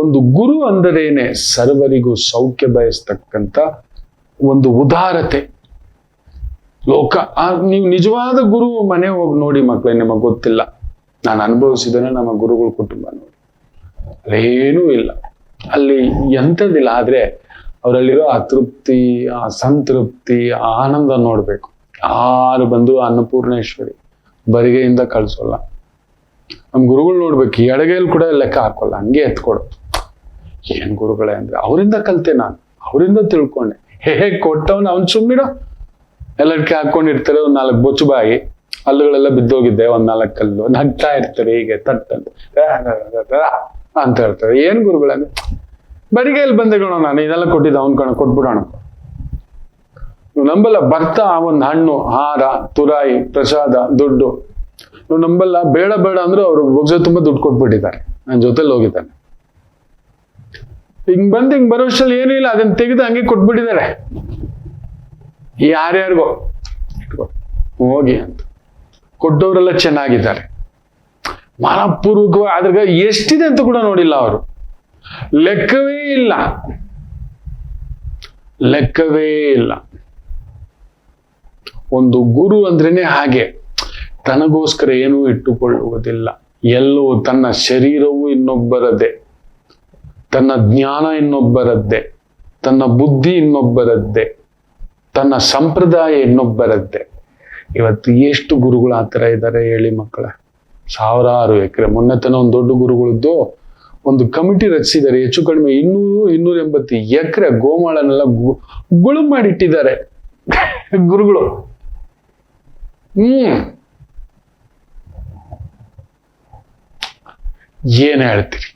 ಒಂದು ಗುರು ಅಂದರೇನೆ ಸರ್ವರಿಗೂ ಸೌಖ್ಯ ಬಯಸ್ತಕ್ಕಂಥ ಒಂದು ಉದಾರತೆ. ನೀವು ನಿಜವಾದ ಗುರು ಮನೆ ಹೋಗಿ ನೋಡಿ ಮಕ್ಕಳೇ, ನಿಮಗೆ ಗೊತ್ತಿಲ್ಲ. ನಾನು ಅನುಭವಿಸಿದ್ದೇನೆ ನಮ್ಮ ಗುರುಗಳ ಕುಟುಂಬ ನೋಡಿ. ಅಲ್ಲೇನೂ ಇಲ್ಲ, ಅಲ್ಲಿ ಎಂಥದ್ದಿಲ್ಲ. ಆದ್ರೆ ಅವರಲ್ಲಿರೋ ಆ ತೃಪ್ತಿ, ಆ ಸಂತೃಪ್ತಿ, ಆ ಆನಂದ ನೋಡ್ಬೇಕು. ಯಾರು ಬಂದು ಅನ್ನಪೂರ್ಣೇಶ್ವರಿ ಬರಿಗೆಯಿಂದ ಕಳ್ಸೋಲ್ಲ. ನಮ್ ಗುರುಗಳು ನೋಡ್ಬೇಕು, ಎಡಗೈಲಿ ಕೂಡ ಲೆಕ್ಕ ಹಾಕೋಲ್ಲ, ಹಂಗೆ ಎತ್ಕೊಡೋದು. ಏನ್ ಗುರುಗಳೇ ಅಂದ್ರೆ ಅವರಿಂದ ಕಲ್ತೆ ನಾನು, ಅವರಿಂದ ತಿಳ್ಕೊಂಡೆ. ಹೇಗೆ ಕೊಟ್ಟವನು ಅವ್ನು ಸುಮ್ಮಿಡೋ, ಎಲ್ಲಕ್ಕೆ ಹಾಕೊಂಡಿರ್ತಾರೆ, ಒಂದ್ 4 ಬೊಚ್ಚು ಬಾಯಿ, ಹಲ್ಲುಗಳೆಲ್ಲ ಬಿದ್ದೋಗಿದ್ದೆ, ಒಂದ್ 4 ಕಲ್ಲು, ನಗ್ತಾ ಇರ್ತಾರೆ ಹೀಗೆ ತಟ್ಟಂತ ಅಂತ ಹೇಳ್ತಾರೆ. ಏನ್ ಗುರುಗಳಂದ್ರೆ ಬರಿಗೈಲಿ ಬಂದೆ ಕಣೋ, ನಾನು ಇದೆಲ್ಲ ಕೊಟ್ಟಿದ್ದ ಅವ್ನ್ ಕಣ, ಕೊಟ್ಬಿಡೋಣ. ನೀವು ನಂಬಲ್ಲ, ಬರ್ತಾ ಒಂದ್ ಹಣ್ಣು, ಹಾರ, ತುರಾಯಿ, ಪ್ರಸಾದ, ದುಡ್ಡು ನೀವು ನಂಬಲ್ಲ. ಬೇಡ ಬೇಡ ಅಂದ್ರೆ ಅವ್ರು ಬೊಗ್ಸೆ ತುಂಬಾ ದುಡ್ಡು ಕೊಟ್ಬಿಟ್ಟಿದ್ದಾರೆ, ನನ್ನ ಜೊತೆಲಿ ಹೋಗಿದ್ದಾನೆ. ಹಿಂಗ್ ಬರೋಷ್ಟರಲ್ಲಿ ಏನೂ ಇಲ್ಲ, ಅದನ್ನ ತೆಗೆದು ಹಂಗೆ ಕೊಟ್ಬಿಟ್ಟಿದ್ದಾರೆ. ಯಾರ್ಯಾರಿಗೋ ಹೋಗಿ ಅಂತ ಕೊಟ್ಟವರೆಲ್ಲ ಚೆನ್ನಾಗಿದ್ದಾರೆ. ಮನಪೂರ್ವಕವಾಗಿ ಅದ್ರಾಗ ಎಷ್ಟಿದೆ ಅಂತ ಕೂಡ ನೋಡಿಲ್ಲ ಅವರು. ಲೆಕ್ಕವೇ ಇಲ್ಲ, ಲೆಕ್ಕವೇ ಇಲ್ಲ. ಒಂದು ಗುರು ಅಂದ್ರೇನೆ ಹಾಗೆ, ತನಗೋಸ್ಕರ ಏನೂ ಇಟ್ಟುಕೊಳ್ಳುವುದಿಲ್ಲ. ಎಲ್ಲವೂ ತನ್ನ ಶರೀರವೂ ಇನ್ನೊಬ್ಬರದ್ದೇ, ತನ್ನ ಜ್ಞಾನ ಇನ್ನೊಬ್ಬರದ್ದೇ, ತನ್ನ ಬುದ್ಧಿ ಇನ್ನೊಬ್ಬರದ್ದೇ, ತನ್ನ ಸಂಪ್ರದಾಯ ಇನ್ನೊಬ್ಬರದ್ದೇ. ಇವತ್ತು ಎಷ್ಟು ಗುರುಗಳು ಆ ಥರ ಇದ್ದಾರೆ ಹೇಳಿ ಮಕ್ಕಳ? ಸಾವಿರಾರು ಎಕರೆ. ಮೊನ್ನೆ ತನ ಒಂದು ದೊಡ್ಡ ಗುರುಗಳದ್ದು ಒಂದು ಕಮಿಟಿ ರಚಿಸಿದ್ದಾರೆ. ಹೆಚ್ಚು ಕಡಿಮೆ 200-280 ಎಕರೆ ಗೋಮಾಳನೆಲ್ಲ ಗುಳು ಮಾಡಿಟ್ಟಿದ್ದಾರೆ ಗುರುಗಳು. ಏನ್ ಹೇಳ್ತೀರಿ?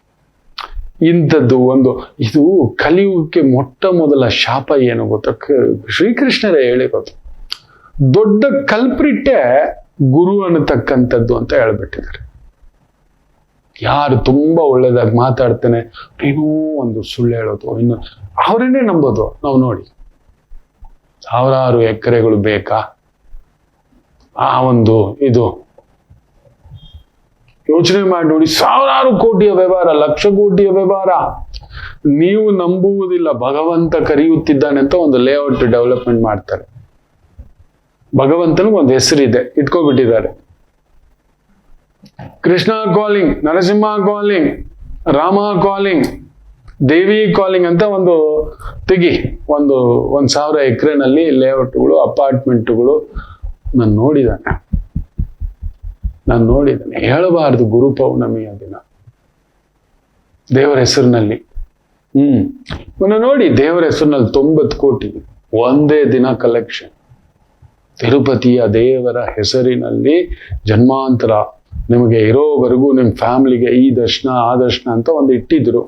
ಇಂಥದ್ದು ಒಂದು, ಇದು ಕಲಿಯುಗಕ್ಕೆ ಮೊಟ್ಟ ಮೊದಲ ಶಾಪ ಏನು ಗೊತ್ತ? ಶ್ರೀಕೃಷ್ಣರೇ ಹೇಳಿರೋದು. ದೊಡ್ಡ ಕಲ್ಪ್ರಿಟ್ಟೆ ಗುರು ಅನ್ನತಕ್ಕಂಥದ್ದು ಅಂತ ಹೇಳ್ಬಿಟ್ಟಿದ್ದಾರೆ. ಯಾರು ತುಂಬಾ ಒಳ್ಳೇದಾಗಿ ಮಾತಾಡ್ತಾನೆ, ಏನೋ ಒಂದು ಸುಳ್ಳು ಹೇಳೋದು, ಇನ್ನು ಅವರನ್ನೇ ನಂಬೋದು. ನಾವು ನೋಡಿ, ಸಾವಿರಾರು ಎಕರೆಗಳು ಬೇಕಾ ಆ ಒಂದು ಇದು? ಯೋಚನೆ ಮಾಡಿ ನೋಡಿ, ಸಾವಿರಾರು ಕೋಟಿಯ ವ್ಯವಹಾರ, ಲಕ್ಷ ಕೋಟಿಯ ವ್ಯವಹಾರ. ನೀವು ನಂಬುವುದಿಲ್ಲ, ಭಗವಂತ ಕರೆಯುತ್ತಿದ್ದಾನೆ ಅಂತ ಒಂದು ಲೇಔಟ್ ಡೆವಲಪ್ಮೆಂಟ್ ಮಾಡ್ತಾರೆ. ಭಗವಂತನಿಗೆ ಒಂದು ಹೆಸರಿದೆ, ಇಟ್ಕೊಬಿಟ್ಟಿದ್ದಾರೆ. Krishna calling, Narasimha calling, Rama calling, Devi calling ಅಂತ ಒಂದು ತೆಗಿ. 1,000 ಎಕರೆನಲ್ಲಿ ಲೇಔಟ್ಗಳು, ಅಪಾರ್ಟ್ಮೆಂಟ್ಗಳು. ನಾನು ನೋಡಿದ್ದಾನೆ. ಹೇಳಬಾರದು ಗುರು ಪೌರ್ಣಮಿಯ ದಿನ ದೇವರ ಹೆಸರಿನಲ್ಲಿ. ನೋಡಿ, ದೇವರ ಹೆಸರಿನಲ್ಲಿ 90 ಕೋಟಿ ಒಂದೇ ದಿನ ಕಲೆಕ್ಷನ್. ತಿರುಪತಿಯ ದೇವರ ಹೆಸರಿನಲ್ಲಿ ಜನ್ಮಾಂತರ ನಿಮಗೆ ಇರೋವರೆಗೂ ನಿಮ್ಮ ಫ್ಯಾಮಿಲಿಗೆ ಈ ದರ್ಶನ ಆ ದರ್ಶನ ಅಂತ ಒಂದು ಇಟ್ಟಿದ್ರು.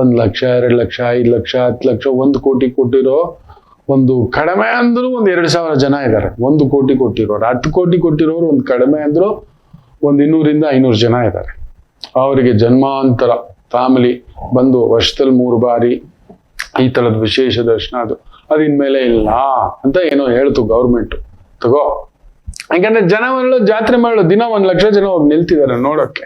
1 ಲಕ್ಷ, 2 ಲಕ್ಷ, 5 ಲಕ್ಷ, 10 ಲಕ್ಷ, 1 ಕೋಟಿ ಕೊಟ್ಟಿರೋ, ಒಂದು ಕಡಿಮೆ ಅಂದ್ರೂ 2,000 ಜನ ಇದ್ದಾರೆ. 1 ಕೋಟಿ ಕೊಟ್ಟಿರೋರು, 10 ಕೋಟಿ ಕೊಟ್ಟಿರೋರು ಒಂದು ಕಡಿಮೆ ಅಂದ್ರು 200-500 ಜನ ಇದ್ದಾರೆ. ಅವರಿಗೆ ಜನ್ಮಾಂತರ ಫ್ಯಾಮಿಲಿ ಬಂದು ವರ್ಷದಲ್ಲಿ 3 ಬಾರಿ ಈ ತರದ ವಿಶೇಷ ದರ್ಶನ. ಅದಿನ್ಮೇಲೆ ಇಲ್ಲ ಅಂತ ಏನೋ ಹೇಳ್ತು ಗೌರ್ಮೆಂಟ್. ತಗೋ, ಯಾಕಂದ್ರೆ ಜನ ಮಾಡಲು, ಜಾತ್ರೆ ಮಾಡಲು ದಿನ 1 ಲಕ್ಷ ಜನ ಹೋಗಿ ನಿಲ್ತಿದ್ದಾರೆ ನೋಡೋಕೆ.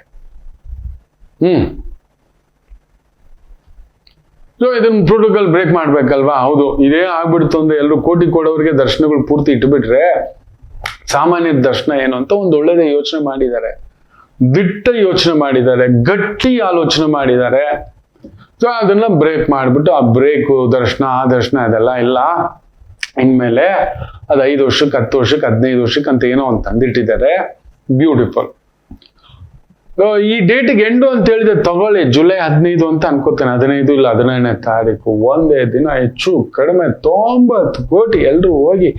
ಸೊ ಇದನ್ನ ಪ್ರೋಟೋಕಾಲ್ ಬ್ರೇಕ್ ಮಾಡ್ಬೇಕಲ್ವಾ? ಹೌದು, ಇದೇ ಆಗ್ಬಿಡ್ತು ಅಂದ್ರೆ ಎಲ್ಲರೂ ಕೋಟಿ ಕೊಡೋರಿಗೆ ದರ್ಶನಗಳು ಪೂರ್ತಿ ಇಟ್ಬಿಟ್ರೆ ಸಾಮಾನ್ಯ ದರ್ಶನ ಏನು ಅಂತ ಒಂದು ಒಳ್ಳೆದೇ ಯೋಚನೆ ಮಾಡಿದ್ದಾರೆ. ದಿಟ್ಟ ಯೋಚನೆ ಮಾಡಿದ್ದಾರೆ, ಗಟ್ಟಿ ಆಲೋಚನೆ ಮಾಡಿದ್ದಾರೆ. ಸೊ ಅದನ್ನ ಬ್ರೇಕ್ ಮಾಡ್ಬಿಟ್ಟು, ಆ ಬ್ರೇಕು ದರ್ಶನ ಆ ದರ್ಶನ ಅದೆಲ್ಲ ಇಲ್ಲ. ಇನ್ಮೇಲೆ ಅದು 5 ವರ್ಷಕ್ಕೆ, 10 ವರ್ಷಕ್ಕೆ, 15 ವರ್ಷಕ್ಕೆ ಅಂತ ಏನೋ ಒಂದು ತಂದಿಟ್ಟಿದ್ದಾರೆ. ಬ್ಯೂಟಿಫುಲ್. ಈ ಡೇಟಿಗೆ ಎಂಡು ಅಂತ ಹೇಳಿದ್ರೆ ತಗೊಳ್ಳಿ, ಜುಲೈ 15 ಅಂತ ಅನ್ಕೋತೇನೆ. 15 ಇಲ್ಲ 17ನೇ ತಾರೀಕು, ಒಂದೇ ದಿನ ಹೆಚ್ಚು ಕಡಿಮೆ 90 ಕೋಟಿ. ಎಲ್ರು ಹೋಗಿ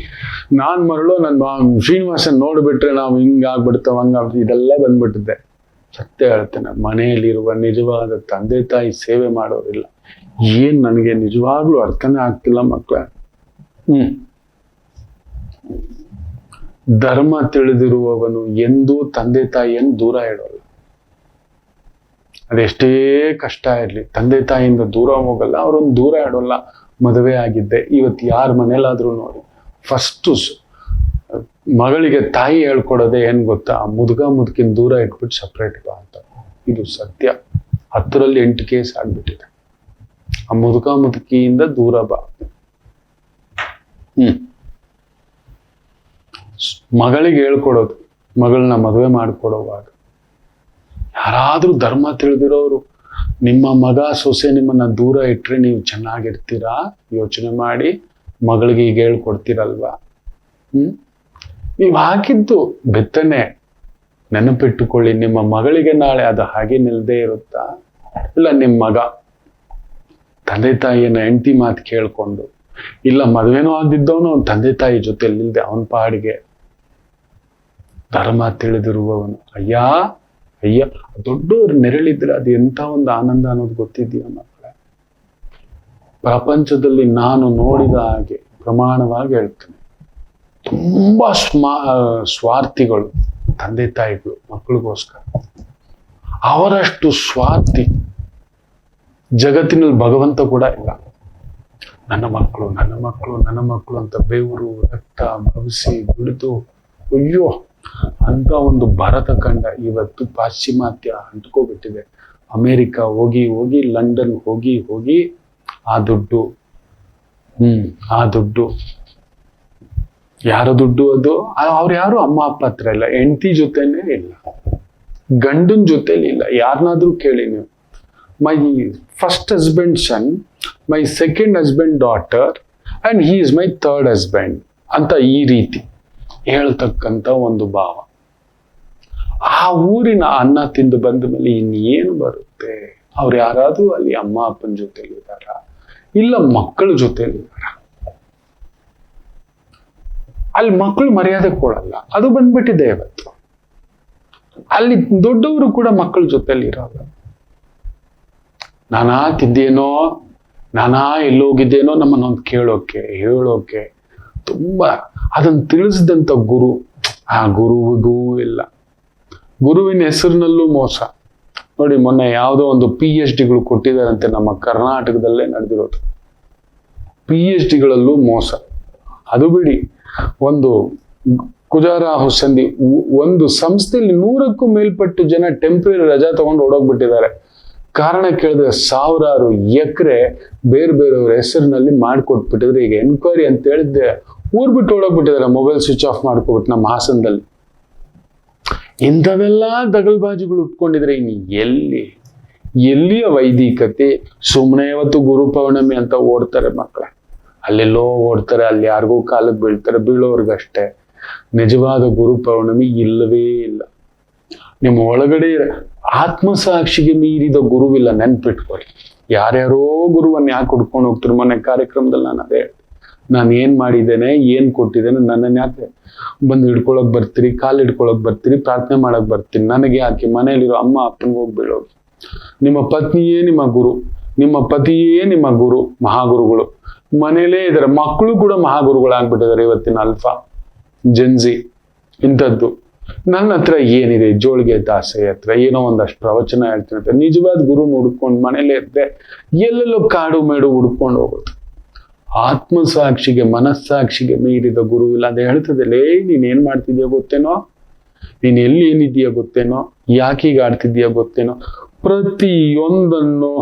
ನಾನ್ ಮರಳು ನನ್ನ ಶ್ರೀನಿವಾಸನ್ ನೋಡ್ಬಿಟ್ರೆ ನಾವು ಹಿಂಗಾಗ್ಬಿಡ್ತಾವ, ಹಂಗಾಗ್ಬಿಟ್ಟು ಇದೆಲ್ಲ ಬಂದ್ಬಿಟ್ಟಿದೆ. ಸತ್ಯ ಹೇಳ್ತೇನೆ, ಮನೆಯಲ್ಲಿರುವ ನಿಜವಾದ ತಂದೆ ತಾಯಿ ಸೇವೆ ಮಾಡೋರಿಲ್ಲ. ಏನ್ ನನಗೆ ನಿಜವಾಗ್ಲೂ ಅರ್ಥನೇ ಆಗ್ತಿಲ್ಲ ಮಕ್ಕಳ. ಧರ್ಮ ತಿಳಿದಿರುವವನು ಎಂದೂ ತಂದೆ ತಾಯಿಯನ್ನು ದೂರ ಇಡೋಲ್ಲ. ಅದೆಷ್ಟೇ ಕಷ್ಟ ಇರ್ಲಿ, ತಂದೆ ತಾಯಿಯಿಂದ ದೂರ ಹೋಗಲ್ಲ, ಅವ್ರನ್ನ ದೂರ ಇಡೋಲ್ಲ. ಮದುವೆ ಆಗಿದ್ದೆ, ಇವತ್ತು ಯಾರ ಮನೇಲಾದ್ರೂ ನೋಡಿ, ಫಸ್ಟ್ ಮಗಳಿಗೆ ತಾಯಿ ಹೇಳ್ಕೊಡೋದೇ ಏನ್ ಗೊತ್ತಾ? ಮುದುಕಿನ ದೂರ ಇಟ್ಬಿಟ್ಟು ಸಪ್ರೇಟ್ ಬಾ ಅಂತ. ಇದು ಸತ್ಯ. 10ರಲ್ಲಿ 8 ಕೇಸ್ ಆಗ್ಬಿಟ್ಟಿದೆ. ಆ ಮುದುಕಿಯಿಂದ ದೂರ ಬಾ. ಮಗಳಿಗೆ ಹೇಳ್ಕೊಡೋದು, ಮಗಳನ್ನ ಮದುವೆ ಮಾಡ್ಕೊಡೋವಾಗ ಯಾರಾದ್ರೂ ಧರ್ಮ ತಿಳಿದಿರೋರು ನಿಮ್ಮ ಮಗ ಸೊಸೆ ನಿಮ್ಮನ್ನ ದೂರ ಇಟ್ರೆ ನೀವು ಚೆನ್ನಾಗಿರ್ತೀರಾ? ಯೋಚನೆ ಮಾಡಿ. ಮಗಳಿಗೆ ಈಗ ಹೇಳ್ಕೊಡ್ತೀರಲ್ವಾ? ನೀವು ಹಾಕಿದ್ದು ಬಿತ್ತನೆ ನೆನಪಿಟ್ಟುಕೊಳ್ಳಿ. ನಿಮ್ಮ ಮಗಳಿಗೆ ನಾಳೆ ಅದು ಹಾಗೆ ನಿಲ್ದೇ ಇರುತ್ತಾ? ಇಲ್ಲ ನಿಮ್ಮ ಮಗ ತಂದೆ ತಾಯಿಯನ್ನ ಹೆಂಡತಿ ಮಾತು ಕೇಳ್ಕೊಂಡು, ಇಲ್ಲ ಮದುವೆನೂ ಆಗಿದ್ದವನು ಅವನ ತಂದೆ ತಾಯಿ ಜೊತೆ ನಿಲ್ದೆ ಅವನ ಪಾಡಿಗೆ ಧರ್ಮ ತಿಳಿದಿರುವವನು, ಅಯ್ಯ ದೊಡ್ಡವ್ರು ನೆರಳಿದ್ರೆ ಅದು ಎಂಥ ಒಂದು ಆನಂದ ಅನ್ನೋದು ಗೊತ್ತಿದೆಯಾ ಮಕ್ಕಳೇ? ಪ್ರಪಂಚದಲ್ಲಿ ನಾನು ನೋಡಿದ ಹಾಗೆ ಪ್ರಮಾಣವಾಗಿ ಹೇಳ್ತೇನೆ, ತುಂಬಾ ಸ್ವಾರ್ಥಿಗಳು ತಂದೆ ತಾಯಿಗಳು ಮಕ್ಕಳಿಗೋಸ್ಕರ. ಅವರಷ್ಟು ಸ್ವಾರ್ಥಿ ಜಗತ್ತಿನಲ್ಲಿ ಭಗವಂತ ಕೂಡ ಇಲ್ಲ. ನನ್ನ ಮಕ್ಕಳು ನನ್ನ ಮಕ್ಕಳು ನನ್ನ ಮಕ್ಕಳು ಅಂತ ಬೆವರು ರಕ್ತ ಭವಿಸಿ ದುಡಿದು, ಅಯ್ಯೋ ಅಂತ ಒಂದು ಭರತ ಖಂಡ ಇವತ್ತು ಪಾಶ್ಚಿಮಾತ್ಯ ಅಂಟ್ಕೋಬಿಟ್ಟಿದೆ. ಅಮೇರಿಕ ಹೋಗಿ ಹೋಗಿ, ಲಂಡನ್ ಹೋಗಿ ಹೋಗಿ ಆ ದುಡ್ಡು ಆ ದುಡ್ಡು ಯಾರ ದುಡ್ಡು ಅದು? ಅವ್ರು ಯಾರು ಅಮ್ಮ ಅಪ್ಪ ಹತ್ರ ಇಲ್ಲ, ಹೆಂಡತಿ ಜೊತೆನೇ ಇಲ್ಲ, ಗಂಡನ ಜೊತೆಲಿ ಇಲ್ಲ. ಯಾರನ್ನಾದ್ರೂ ಕೇಳಿ ನೀವು, my first husband son, my second husband daughter and he is my third husband ಅಂತ ಈ ರೀತಿ ಹೇಳ್ತಕ್ಕಂಥ ಒಂದು ಭಾವ. ಆ ಊರಿನ ಅನ್ನ ತಿಂದು ಬಂದ ಮೇಲೆ ಇನ್ನೇನು ಬರುತ್ತೆ? ಅವ್ರು ಯಾರಾದ್ರೂ ಅಲ್ಲಿ ಅಮ್ಮ ಅಪ್ಪನ ಜೊತೆಲಿ ಇದ್ದಾರ? ಇಲ್ಲ ಮಕ್ಕಳ ಜೊತೆಲಿ ಇದ್ದಾರ? ಅಲ್ಲಿ ಮಕ್ಕಳು ಮರ್ಯಾದೆ ಕೊಡಲ್ಲ, ಅದು ಬಂದ್ಬಿಟ್ಟಿದೆ ಇವತ್ತು. ಅಲ್ಲಿ ದೊಡ್ಡವರು ಕೂಡ ಮಕ್ಕಳ ಜೊತೆಲಿ ಇರೋಲ್ಲ. ನಾನಾ ತಿಂದೇನೋ, ನಾನಾ ಎಲ್ಲೋಗಿದ್ದೇನೋ ನಮ್ಮನ್ನೊಂದು ಕೇಳೋಕೆ ಹೇಳೋಕೆ ತುಂಬಾ ಅದನ್ನು ತಿಳಿಸಿದಂತ ಗುರು, ಆ ಗುರುವಿಗೂ ಇಲ್ಲ. ಗುರುವಿನ ಹೆಸರಿನಲ್ಲೂ ಮೋಸ. ನೋಡಿ, ಮೊನ್ನೆ ಯಾವುದೋ ಒಂದು PhD ಕೊಟ್ಟಿದ್ದಾರಂತೆ ನಮ್ಮ ಕರ್ನಾಟಕದಲ್ಲೇ ನಡೆದಿರೋದು. PhD ಮೋಸ. ಅದು ಬಿಡಿ, ಒಂದು ಕುಜಾರ ಹುಸಂದಿ ಒಂದು ಸಂಸ್ಥೆಯಲ್ಲಿ 100ಕ್ಕೂ ಮೇಲ್ಪಟ್ಟು ಜನ ಟೆಂಪ್ರರಿ ರಜಾ ತಗೊಂಡು ಓಡೋಗ್ಬಿಟ್ಟಿದ್ದಾರೆ. ಕಾರಣ ಕೇಳಿದ್ರೆ ಸಾವಿರಾರು ಎಕರೆ ಬೇರೆ ಬೇರೆಯವ್ರ ಹೆಸರಿನಲ್ಲಿ ಮಾಡಿಕೊಟ್ಬಿಟ್ಟಿದ್ರೆ, ಈಗ ಎನ್ಕ್ವೈರಿ ಅಂತ ಹೇಳಿದ್ರೆ ಊರ್ ಬಿಟ್ಟು ಓಡೋಗ್ಬಿಟ್ಟಿದ್ದಾರೆ, ಮೊಬೈಲ್ ಸ್ವಿಚ್ ಆಫ್ ಮಾಡ್ಕೊಬಿಟ್ಟು ನಮ್ಮ ಹಾಸನದಲ್ಲಿ. ಇಂಥವೆಲ್ಲ ದಗಲ್ಬಾಜಿಗಳು ಉಟ್ಕೊಂಡಿದ್ರೆ ಇನ್ನು ಎಲ್ಲಿಯ ವೈದಿಕತೆ? ಸುಮ್ಮನೆ ಇವತ್ತು ಗುರು ಪೌರ್ಣಮಿ ಅಂತ ಓಡ್ತಾರೆ ಮಕ್ಕಳ, ಅಲ್ಲೆಲ್ಲೋ ಓಡ್ತಾರೆ, ಅಲ್ಲಿ ಯಾರಿಗೂ ಕಾಲಕ್ಕೆ ಬೀಳ್ತಾರೆ, ಬೀಳೋರ್ಗಷ್ಟೇ. ನಿಜವಾದ ಗುರು ಪೌರ್ಣಮಿ ಇಲ್ಲವೇ ಇಲ್ಲ. ನಿಮ್ಮ ಒಳಗಡೆ ಆತ್ಮಸಾಕ್ಷಿಗೆ ಮೀರಿದ ಗುರುವಿಲ್ಲ, ನೆನ್ಪಿಟ್ಕೊಳ್ಳಿ. ಯಾರ್ಯಾರೋ ಗುರುವನ್ನ ಯಾಕೆ ಹುಡ್ಕೊಂಡು ಹೋಗ್ತಾರೆ? ಮೊನ್ನೆ ಕಾರ್ಯಕ್ರಮದಲ್ಲಿ ನಾನು ಅದೇ ಹೇಳ್ದೆ, ನಾನು ಏನ್ ಮಾಡಿದ್ದೇನೆ, ಏನ್ ಕೊಟ್ಟಿದ್ದೇನೆ, ನನ್ನನ್ನು ಯಾಕೆ ಬಂದು ಹಿಡ್ಕೊಳಕ್ ಬರ್ತೀರಿ, ಕಾಲು ಹಿಡ್ಕೊಳಕ್ ಬರ್ತೀರಿ, ಪ್ರಾರ್ಥನೆ ಮಾಡಕ್ ಬರ್ತೀರಿ? ನನಗೆ ಯಾಕೆ? ಮನೆಯಲ್ಲಿರೋ ಅಮ್ಮ ಅಪ್ಪನಿಗೆ ಹೋಗಿ ಬೀಳೋದು. ನಿಮ್ಮ ಪತ್ನಿಯೇ ನಿಮ್ಮ ಗುರು, ನಿಮ್ಮ ಪತಿಯೇ ನಿಮ್ಮ ಗುರು, ಮಹಾಗುರುಗಳು ಮನೇಲೇ ಇದ್ದಾರೆ. ಮಕ್ಕಳು ಕೂಡ ಮಹಾಗುರುಗಳಾಗ್ಬಿಟ್ಟಿದ್ದಾರೆ ಇವತ್ತಿನ ಅಲ್ಫಾ ಜೆನ್ಜಿ. ಇಂಥದ್ದು ನನ್ನ ಹತ್ರ ಏನಿದೆ? ಜೋಳಿಗೆ ದಾಸೆ ಹತ್ರ ಏನೋ ಒಂದಷ್ಟು ಪ್ರವಚನ ಹೇಳ್ತೀನಿ. ನಿಜವಾದ ಗುರು ಹುಡ್ಕೊಂಡು ಮನೇಲೇ ಇರ್ತೆ, ಎಲ್ಲೆಲ್ಲೋ ಕಾಡು ಮೇಡು ಹುಡ್ಕೊಂಡು ಹೋಗೋದು. ಆತ್ಮಸಾಕ್ಷಿಗೆ ಮನಸ್ಸಾಕ್ಷಿಗೆ ಮೀರಿದ ಗುರುವಿಲ್ಲ. ಅದು ಹೇಳ್ತದಲ್ಲೇ, ನೀನ್ ಏನ್ ಮಾಡ್ತಿದ್ಯಾ ಗೊತ್ತೇನೋ, ನೀನ್ ಎಲ್ಲಿ ಏನಿದೆಯಾ ಗೊತ್ತೇನೋ, ಯಾಕೀಗ ಆಡ್ತಿದ್ಯಾ ಗೊತ್ತೇನೋ, ಪ್ರತಿಯೊಂದನ್ನು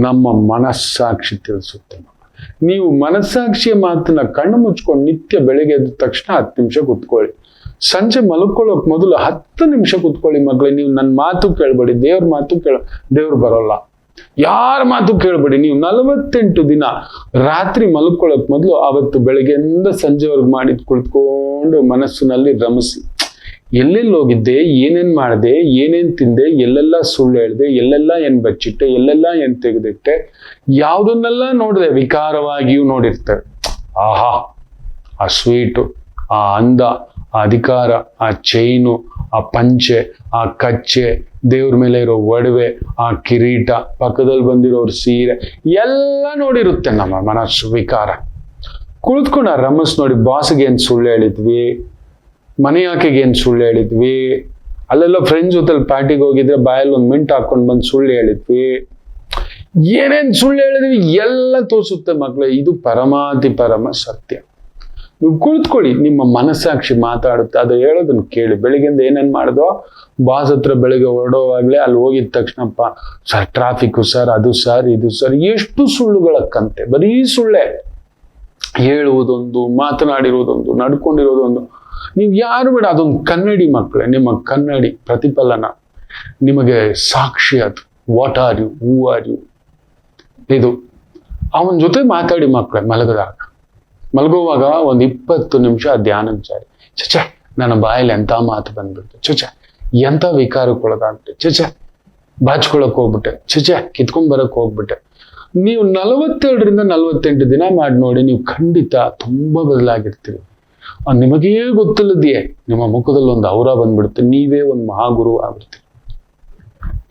ನಮ್ಮ ಮನಸ್ಸಾಕ್ಷಿ ತಿಳಿಸುತ್ತೆ. ನೀವು ಮನಸ್ಸಾಕ್ಷಿಯ ಮಾತನ್ನ ಕಣ್ಣು ಮುಚ್ಕೊಂಡು ನಿತ್ಯ ಬೆಳಿಗ್ಗೆ ಎದ್ದ ತಕ್ಷಣ 10 ನಿಮಿಷ ಕೂತ್ಕೊಳ್ಳಿ. ಸಂಜೆ ಮಲ್ಕೊಳ್ಳೋಕ್ ಮೊದಲು 10 ನಿಮಿಷ ಕೂತ್ಕೊಳ್ಳಿ ಮಗಳೇ. ನೀವು ನನ್ನ ಮಾತು ಕೇಳ್ಬೇಡಿ, ದೇವ್ರ ಮಾತು ದೇವ್ರು ಬರೋಲ್ಲ. ಯಾರ ಮಾತು ಕೇಳ್ಬೇಡಿ. ನೀವು 48 ದಿನ ರಾತ್ರಿ ಮಲ್ಕೊಳ್ಳೋಕ್ ಮೊದಲು ಅವತ್ತು ಬೆಳಗ್ಗೆಯಿಂದ ಸಂಜೆವರೆಗೆ ಮಾಡಿದ್ ಕುಳಿತುಕೊಂಡು ಮನಸ್ಸಿನಲ್ಲಿ ರಮಿಸಿ. ಎಲ್ಲೆಲ್ಲಿ ಹೋಗಿದ್ದೆ, ಏನೇನ್ ಮಾಡಿದೆ, ಏನೇನ್ ತಿಂದೆ, ಎಲ್ಲೆಲ್ಲ ಸುಳ್ಳು ಹೇಳ್ದೆ, ಎಲ್ಲೆಲ್ಲ ಏನ್ ಬಚ್ಚಿಟ್ಟೆ, ಎಲ್ಲೆಲ್ಲ ಏನ್ ತೆಗೆದಿಟ್ಟೆ, ಯಾವುದನ್ನೆಲ್ಲ ನೋಡಿದೆ, ವಿಕಾರವಾಗಿಯೂ ನೋಡಿರ್ತೇವೆ. ಆಹಾ, ಆ ಸ್ವೀಟು, ಆ ಅಂದ, ಆ ಅಧಿಕಾರ, ಆ ಚೈನು, ಆ ಪಂಚೆ, ಆ ಕಚ್ಚೆ, ದೇವ್ರ ಮೇಲೆ ಇರೋ ಒಡವೆ, ಆ ಕಿರೀಟ, ಪಕ್ಕದಲ್ಲಿ ಬಂದಿರೋರ್ ಸೀರೆ, ಎಲ್ಲ ನೋಡಿರುತ್ತೆ ನಮ್ಮ ಮನಸ್ಸು ವಿಕಾರ. ಕುಳಿತುಕೊಂಡು ಆ ರಮಸ್ ನೋಡಿ, ಬಾಸ್ಗೆ ಏನ್ ಸುಳ್ಳು ಹೇಳಿದ್ವಿ, ಮನೆ ಆಕೆಗೆ ಏನ್ ಸುಳ್ಳು ಹೇಳಿದ್ವಿ, ಅಲ್ಲೆಲ್ಲ ಫ್ರೆಂಡ್ಸ್ ಜೊತೆಲಿ ಪಾರ್ಟಿಗೆ ಹೋಗಿದ್ರೆ ಬಾಯಲ್ಲಿ ಒಂದು ಮಿಂಟ್ ಹಾಕೊಂಡು ಬಂದು ಸುಳ್ಳು ಹೇಳಿದ್ವಿ, ಏನೇನ್ ಸುಳ್ಳು ಹೇಳಿದ್ವಿ ಎಲ್ಲ ತೋರಿಸುತ್ತೆ ಮಕ್ಕಳೇ. ಇದು ಪರಮಾತಿ ಪರಮ ಸತ್ಯ. ನೀವು ಕುಳಿತುಕೊಳ್ಳಿ, ನಿಮ್ಮ ಮನಸ್ಸಾಕ್ಷಿ ಮಾತಾಡುತ್ತೆ. ಅದು ಹೇಳೋದನ್ನ ಕೇಳಿ. ಬೆಳಿಗ್ಗೆಯಿಂದ ಏನೇನ್ ಮಾಡ್ದೋ, ಬಾಸ್ ಹತ್ರ ಬೆಳಿಗ್ಗೆ ಹೊರಡೋವಾಗ್ಲೇ ಅಲ್ಲಿ ಹೋಗಿದ ತಕ್ಷಣಪ್ಪ ಸರ್ ಟ್ರಾಫಿಕ್ ಸರ್, ಅದು ಸರ್, ಇದು ಸರ್, ಎಷ್ಟು ಸುಳ್ಳುಗಳ ಕಂತೆ, ಬರೀ ಸುಳ್ಳೆ. ಹೇಳುವುದೊಂದು, ಮಾತನಾಡಿರುವುದೊಂದು, ನಡ್ಕೊಂಡಿರೋದೊಂದು. ನೀವು ಯಾರು ಬೇಡ, ಅದೊಂದು ಕನ್ನಡಿ ಮಕ್ಕಳೇ, ನಿಮ್ಮ ಕನ್ನಡಿ ಪ್ರತಿಫಲನ, ನಿಮಗೆ ಸಾಕ್ಷಿ ಅದು. What are you, who are you. ಇದು ಅವನ ಜೊತೆ ಮಾತಾಡಿ ಮಕ್ಕಳೇ ಮಲಗುವಾಗ ಒಂದು 20 ನಿಮಿಷ ಧ್ಯಾನಕ್ಕೆ ಜಾರಿ. ಚಚ ನನ್ನ ಬಾಯಲ್ಲಿ ಎಂಥ ಮಾತು ಬಂದ್ಬಿಟ್ಟು, ಚಚ ಎಂಥ ವಿಕಾರಕ್ಕೊಳಗಾಗ್ಬಿಟ್ಟೆ, ಚಚ ಬಾಚ್ಕೊಳಕ್ ಹೋಗ್ಬಿಟ್ಟೆ, ಚಚ ಕಿತ್ಕೊಂಡ್ ಹೋಗ್ಬಿಟ್ಟೆ. ನೀವು 42ರಿಂದ 48 ದಿನ ಮಾಡಿ ನೋಡಿ, ನೀವು ಖಂಡಿತ ತುಂಬಾ ಬದಲಾಗಿರ್ತೀರಿ. ನಿಮಗೇ ಗೊತ್ತಿಲ್ಲದೆಯೇ ನಿಮ್ಮ ಮುಖದಲ್ಲಿ ಒಂದು ಔರ ಬಂದ್ಬಿಡುತ್ತೆ, ನೀವೇ ಒಂದು ಮಹಾಗುರು ಆಗ್ಬಿಡ್ತೀರಿ.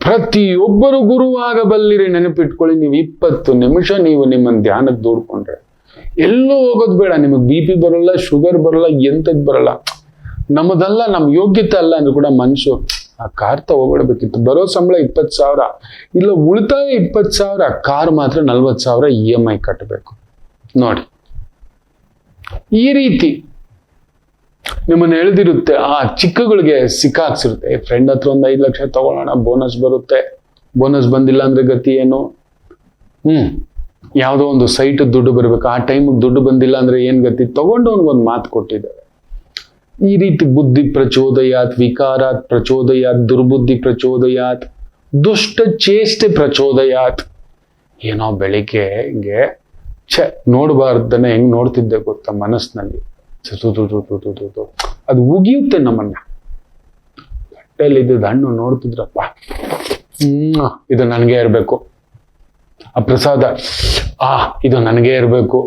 ಪ್ರತಿಯೊಬ್ಬರು ಗುರುವಾಗಬಲ್ಲಿರಿ, ನೆನಪಿಟ್ಕೊಳ್ಳಿ. ನೀವು 20 ನಿಮಿಷ ನೀವು ನಿಮ್ಮನ್ನ ಧ್ಯಾನಕ್ಕೆ ದೂಡ್ಕೊಂಡ್ರೆ ಎಲ್ಲೂ ಹೋಗೋದು ಬೇಡ. ನಿಮಗೆ BP ಬರಲ್ಲ, ಶುಗರ್ ಬರಲ್ಲ, ಎಂಥದ್ದು ಬರಲ್ಲ. ನಮ್ಮದಲ್ಲ, ನಮ್ಮ ಯೋಗ್ಯತೆ ಅಲ್ಲ ಅಂದ್ರೆ ಕೂಡ ಮನುಷ್ಯ ಆ ಕಾರ್ ತಗೋಬಿಡ್ಬೇಕಿತ್ತು. ಬರೋ ಸಂಬಳ 20,000, ಇಲ್ಲ ಉಳಿತಾಯ 20,000, ಕಾರ್ ಮಾತ್ರ 40,000 EMI ಕಟ್ಟಬೇಕು. ನೋಡಿ, ಈ ರೀತಿ ನಿಮ್ಮನ್ನ ಎಳೆದಿರುತ್ತೆ. ಆ ಚಿಕ್ಕಗಳಿಗೆ ಸಿಕ್ಕಾಕ್ಸಿರುತ್ತೆ. ಫ್ರೆಂಡ್ ಹತ್ರ ಒಂದು 5 ಲಕ್ಷ ತಗೊಳ್ಳೋಣ, ಬೋನಸ್ ಬರುತ್ತೆ, ಬೋನಸ್ ಬಂದಿಲ್ಲ ಅಂದ್ರೆ ಗತಿ ಏನು? ಯಾವುದೋ ಒಂದು ಸೈಟ್ ದುಡ್ಡು ಬರ್ಬೇಕು, ಆ ಟೈಮಿಗೆ ದುಡ್ಡು ಬಂದಿಲ್ಲ ಅಂದ್ರೆ ಏನ್ ಗತಿ? ತಗೊಂಡು ಒಂದು ಮಾತು ಕೊಟ್ಟಿದ್ದಾರೆ. ಈ ರೀತಿ ಬುದ್ಧಿ ಪ್ರಚೋದಯಾತ್, ವಿಕಾರಾತ್ ಪ್ರಚೋದಯಾತ್, ದುರ್ಬುದ್ಧಿ ಪ್ರಚೋದಯಾತ್, ದುಷ್ಟ ಚೇಷ್ಟೆ ಪ್ರಚೋದಯಾತ್. ಏನೋ ಬೆಳಿಗ್ಗೆ ಹಿಂಗೆ ನೋಡಬಾರ್ದನೆ ಹೆಂಗ್ ನೋಡ್ತಿದ್ದೆ ಗೊತ್ತಾ ಮನಸ್ಸಿನಲ್ಲಿ. ಅದು ಉಗಿಯುತ್ತೆ ನಮ್ಮನ್ನ. ಹೊಟ್ಟೆಲಿದ್ದ ಹಣ್ಣು ನೋಡ್ತಿದ್ರಪ್ಪ, ಇದು ನನಗೆ ಇರ್ಬೇಕು. ಆ ಪ್ರಸಾದ, ಇದು ನನಗೆ ಇರ್ಬೇಕು.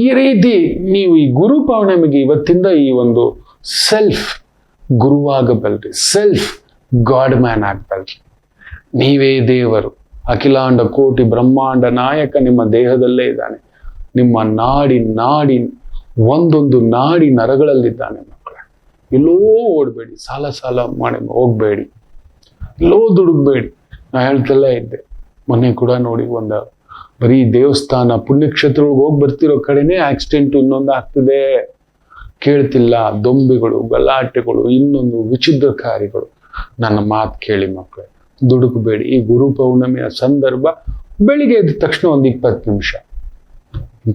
ಈ ರೀತಿ ನೀವು ಈ ಗುರು ಪೌರ್ಣಿಮೆಗೆ ಇವತ್ತಿಂದ ಈ ಒಂದು ಸೆಲ್ಫ್ ಗುರುವಾಗಬಲ್ರಿ, ಸೆಲ್ಫ್ ಗಾಡ್ ಮ್ಯಾನ್ ಆಗಬಲ್ರಿ. ನೀವೇ ದೇವರು, ಅಖಿಲಾಂಡ ಕೋಟಿ ಬ್ರಹ್ಮಾಂಡ ನಾಯಕ ನಿಮ್ಮ ದೇಹದಲ್ಲೇ ಇದ್ದಾನೆ. ನಿಮ್ಮ ನಾಡಿ ಒಂದೊಂದು ನಾಡಿ ನರಗಳಲ್ಲಿದ್ದಾನೆ ಮಕ್ಕಳೇ. ಎಲ್ಲೋ ಓಡಬೇಡಿ, ಸಾಲ ಮಾಡಿ ಹೋಗ್ಬೇಡಿ, ಎಲ್ಲೋ ದುಡುಕ್ಬೇಡಿ. ನಾ ಹೇಳ್ತಲ್ಲೇ ಇದ್ದೆ ಮೊನ್ನೆ ಕೂಡ ನೋಡಿ, ಬರೀ ದೇವಸ್ಥಾನ ಪುಣ್ಯಕ್ಷೇತ್ರಗಳಿಗೆ ಹೋಗಿ ಬರ್ತಿರೋ ಕಡೆನೇ ಆಕ್ಸಿಡೆಂಟ್ ಇನ್ನೊಂದು ಆಗ್ತಿದೆ. ಕೇಳ್ತಿಲ್ಲ, ದೊಂಬಿಗಳು, ಗಲಾಟೆಗಳು, ಇನ್ನೊಂದು ವಿಚಿತ್ರಕಾರಿಗಳು. ನನ್ನ ಮಾತು ಕೇಳಿ ಮಕ್ಕಳೇ, ದುಡುಕಬೇಡಿ. ಈ ಗುರು ಪೌರ್ಣಮಿಯ ಸಂದರ್ಭ, ಬೆಳಿಗ್ಗೆ ಎದ್ದ ತಕ್ಷಣ ಒಂದು 20 ನಿಮಿಷ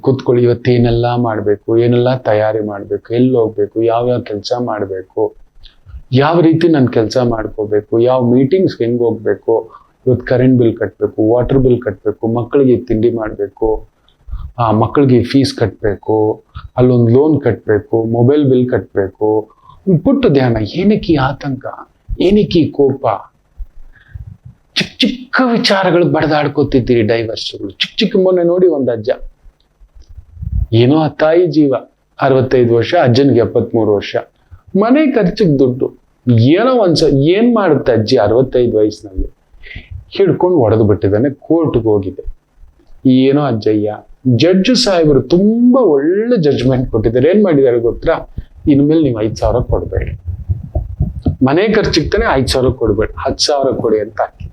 ಕೂತ್ಕೊಳ್ಳಿ. ಇವತ್ತೇನೆಲ್ಲ ಮಾಡಬೇಕು, ಏನೆಲ್ಲ ತಯಾರಿ ಮಾಡಬೇಕು, ಎಲ್ಲಿ ಹೋಗ್ಬೇಕು, ಯಾವ್ಯಾವ ಕೆಲಸ ಮಾಡಬೇಕು, ಯಾವ ರೀತಿ ನಾನು ಕೆಲಸ ಮಾಡ್ಕೋಬೇಕು, ಯಾವ ಮೀಟಿಂಗ್ಸ್ ಹೆಂಗ್ ಹೋಗ್ಬೇಕು, ಇವತ್ತು ಕರೆಂಟ್ ಬಿಲ್ ಕಟ್ಟಬೇಕು, ವಾಟರ್ ಬಿಲ್ ಕಟ್ಟಬೇಕು, ಮಕ್ಕಳಿಗೆ ತಿಂಡಿ ಮಾಡಬೇಕು, ಮಕ್ಕಳಿಗೆ ಫೀಸ್ ಕಟ್ಟಬೇಕು, ಅಲ್ಲೊಂದು ಲೋನ್ ಕಟ್ಟಬೇಕು, ಮೊಬೈಲ್ ಬಿಲ್ ಕಟ್ಟಬೇಕು. ಪುಟ್ಟ ಧ್ಯಾನ. ಏನಕ್ಕೆ ಆತಂಕ, ಏನಕ್ಕೆ ಕೋಪ? ಚಿಕ್ಕ ವಿಚಾರಗಳು ಬಡದಾಡ್ಕೋತಿದ್ದೀರಿ ಡೈವರ್ಸ್ಗಳು. ಚಿಕ್ಕ ಮೊನ್ನೆ ನೋಡಿ ಒಂದು ಅಜ್ಜ, ಏನೋ ಆ ತಾಯಿ ಜೀವ 65 ವರ್ಷ, ಅಜ್ಜನಿಗೆ 73 ವರ್ಷ, ಮನೆ ಖರ್ಚಿಗೆ ದುಡ್ಡು. ಏನೋ ಏನ್ ಮಾಡುತ್ತೆ ಅಜ್ಜಿ 65 ವಯಸ್ಸಿನಲ್ಲಿ? ಹಿಡ್ಕೊಂಡು ಹೊಡೆದು ಬಿಟ್ಟಿದ್ದಾನೆ, ಕೋರ್ಟ್ಗೆ ಹೋಗಿದೆ. ಏನೋ ಅಜ್ಜಯ್ಯ, ಜಡ್ಜ್ ಸಾಹೇಬರು ತುಂಬಾ ಒಳ್ಳೆ ಜಡ್ಜ್ಮೆಂಟ್ ಕೊಟ್ಟಿದ್ದಾರೆ. ಏನ್ ಮಾಡಿದ್ದಾರೆ ಗೊತ್ತಾ? ಇನ್ಮೇಲೆ ನೀವು 5,000 ಕೊಡ್ಬೇಡಿ, ಮನೆ ಖರ್ಚಿಗೆ ತಾನೆ 5,000 ಕೊಡ್ಬೇಡಿ, 10,000 ಕೊಡಿ ಅಂತ ಹಾಕಿ.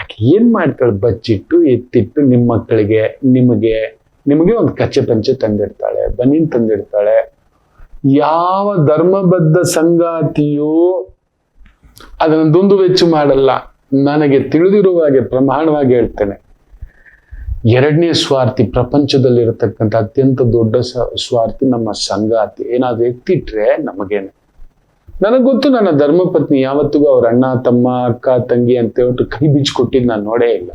ಆಕೆ ಏನ್ ಮಾಡ್ತಾಳೆ? ಬಚ್ಚಿಟ್ಟು ಎತ್ತಿಟ್ಟು ನಿಮ್ಮ ಮಕ್ಕಳಿಗೆ, ನಿಮಗೆ ಒಂದು ಕಚ್ಚೆ ಪಂಚೆ ತಂದಿಡ್ತಾಳೆ, ಬನೀನ್ ತಂದಿಡ್ತಾಳೆ. ಯಾವ ಧರ್ಮಬದ್ಧ ಸಂಗಾತಿಯೂ ಅದನ್ನ ದುಂದು ವೆಚ್ಚ ಮಾಡಲ್ಲ. ನನಗೆ ತಿಳಿದಿರುವ ಹಾಗೆ ಪ್ರಮಾಣವಾಗಿ ಹೇಳ್ತೇನೆ, 2ನೇ ಸ್ವಾರ್ಥಿ ಪ್ರಪಂಚದಲ್ಲಿರತಕ್ಕಂಥ ಅತ್ಯಂತ ದೊಡ್ಡ ಸ್ವಾರ್ಥಿ ನಮ್ಮ ಸಂಗಾತಿ. ಏನಾದ್ರು ಎತ್ತಿಟ್ರೆ ನಮಗೇನೆ. ನನಗ್ ಗೊತ್ತು, ನನ್ನ ಧರ್ಮಪತ್ನಿ ಯಾವತ್ತಿಗೂ ಅವ್ರ ಅಣ್ಣ ತಮ್ಮ ಅಕ್ಕ ತಂಗಿ ಅಂತ ಹೇಳ್ಬಿಟ್ಟು ಕೈ ಬಿಚ್ಕೊಟ್ಟಿದ್ದು ನಾನು ನೋಡೇ ಇಲ್ಲ,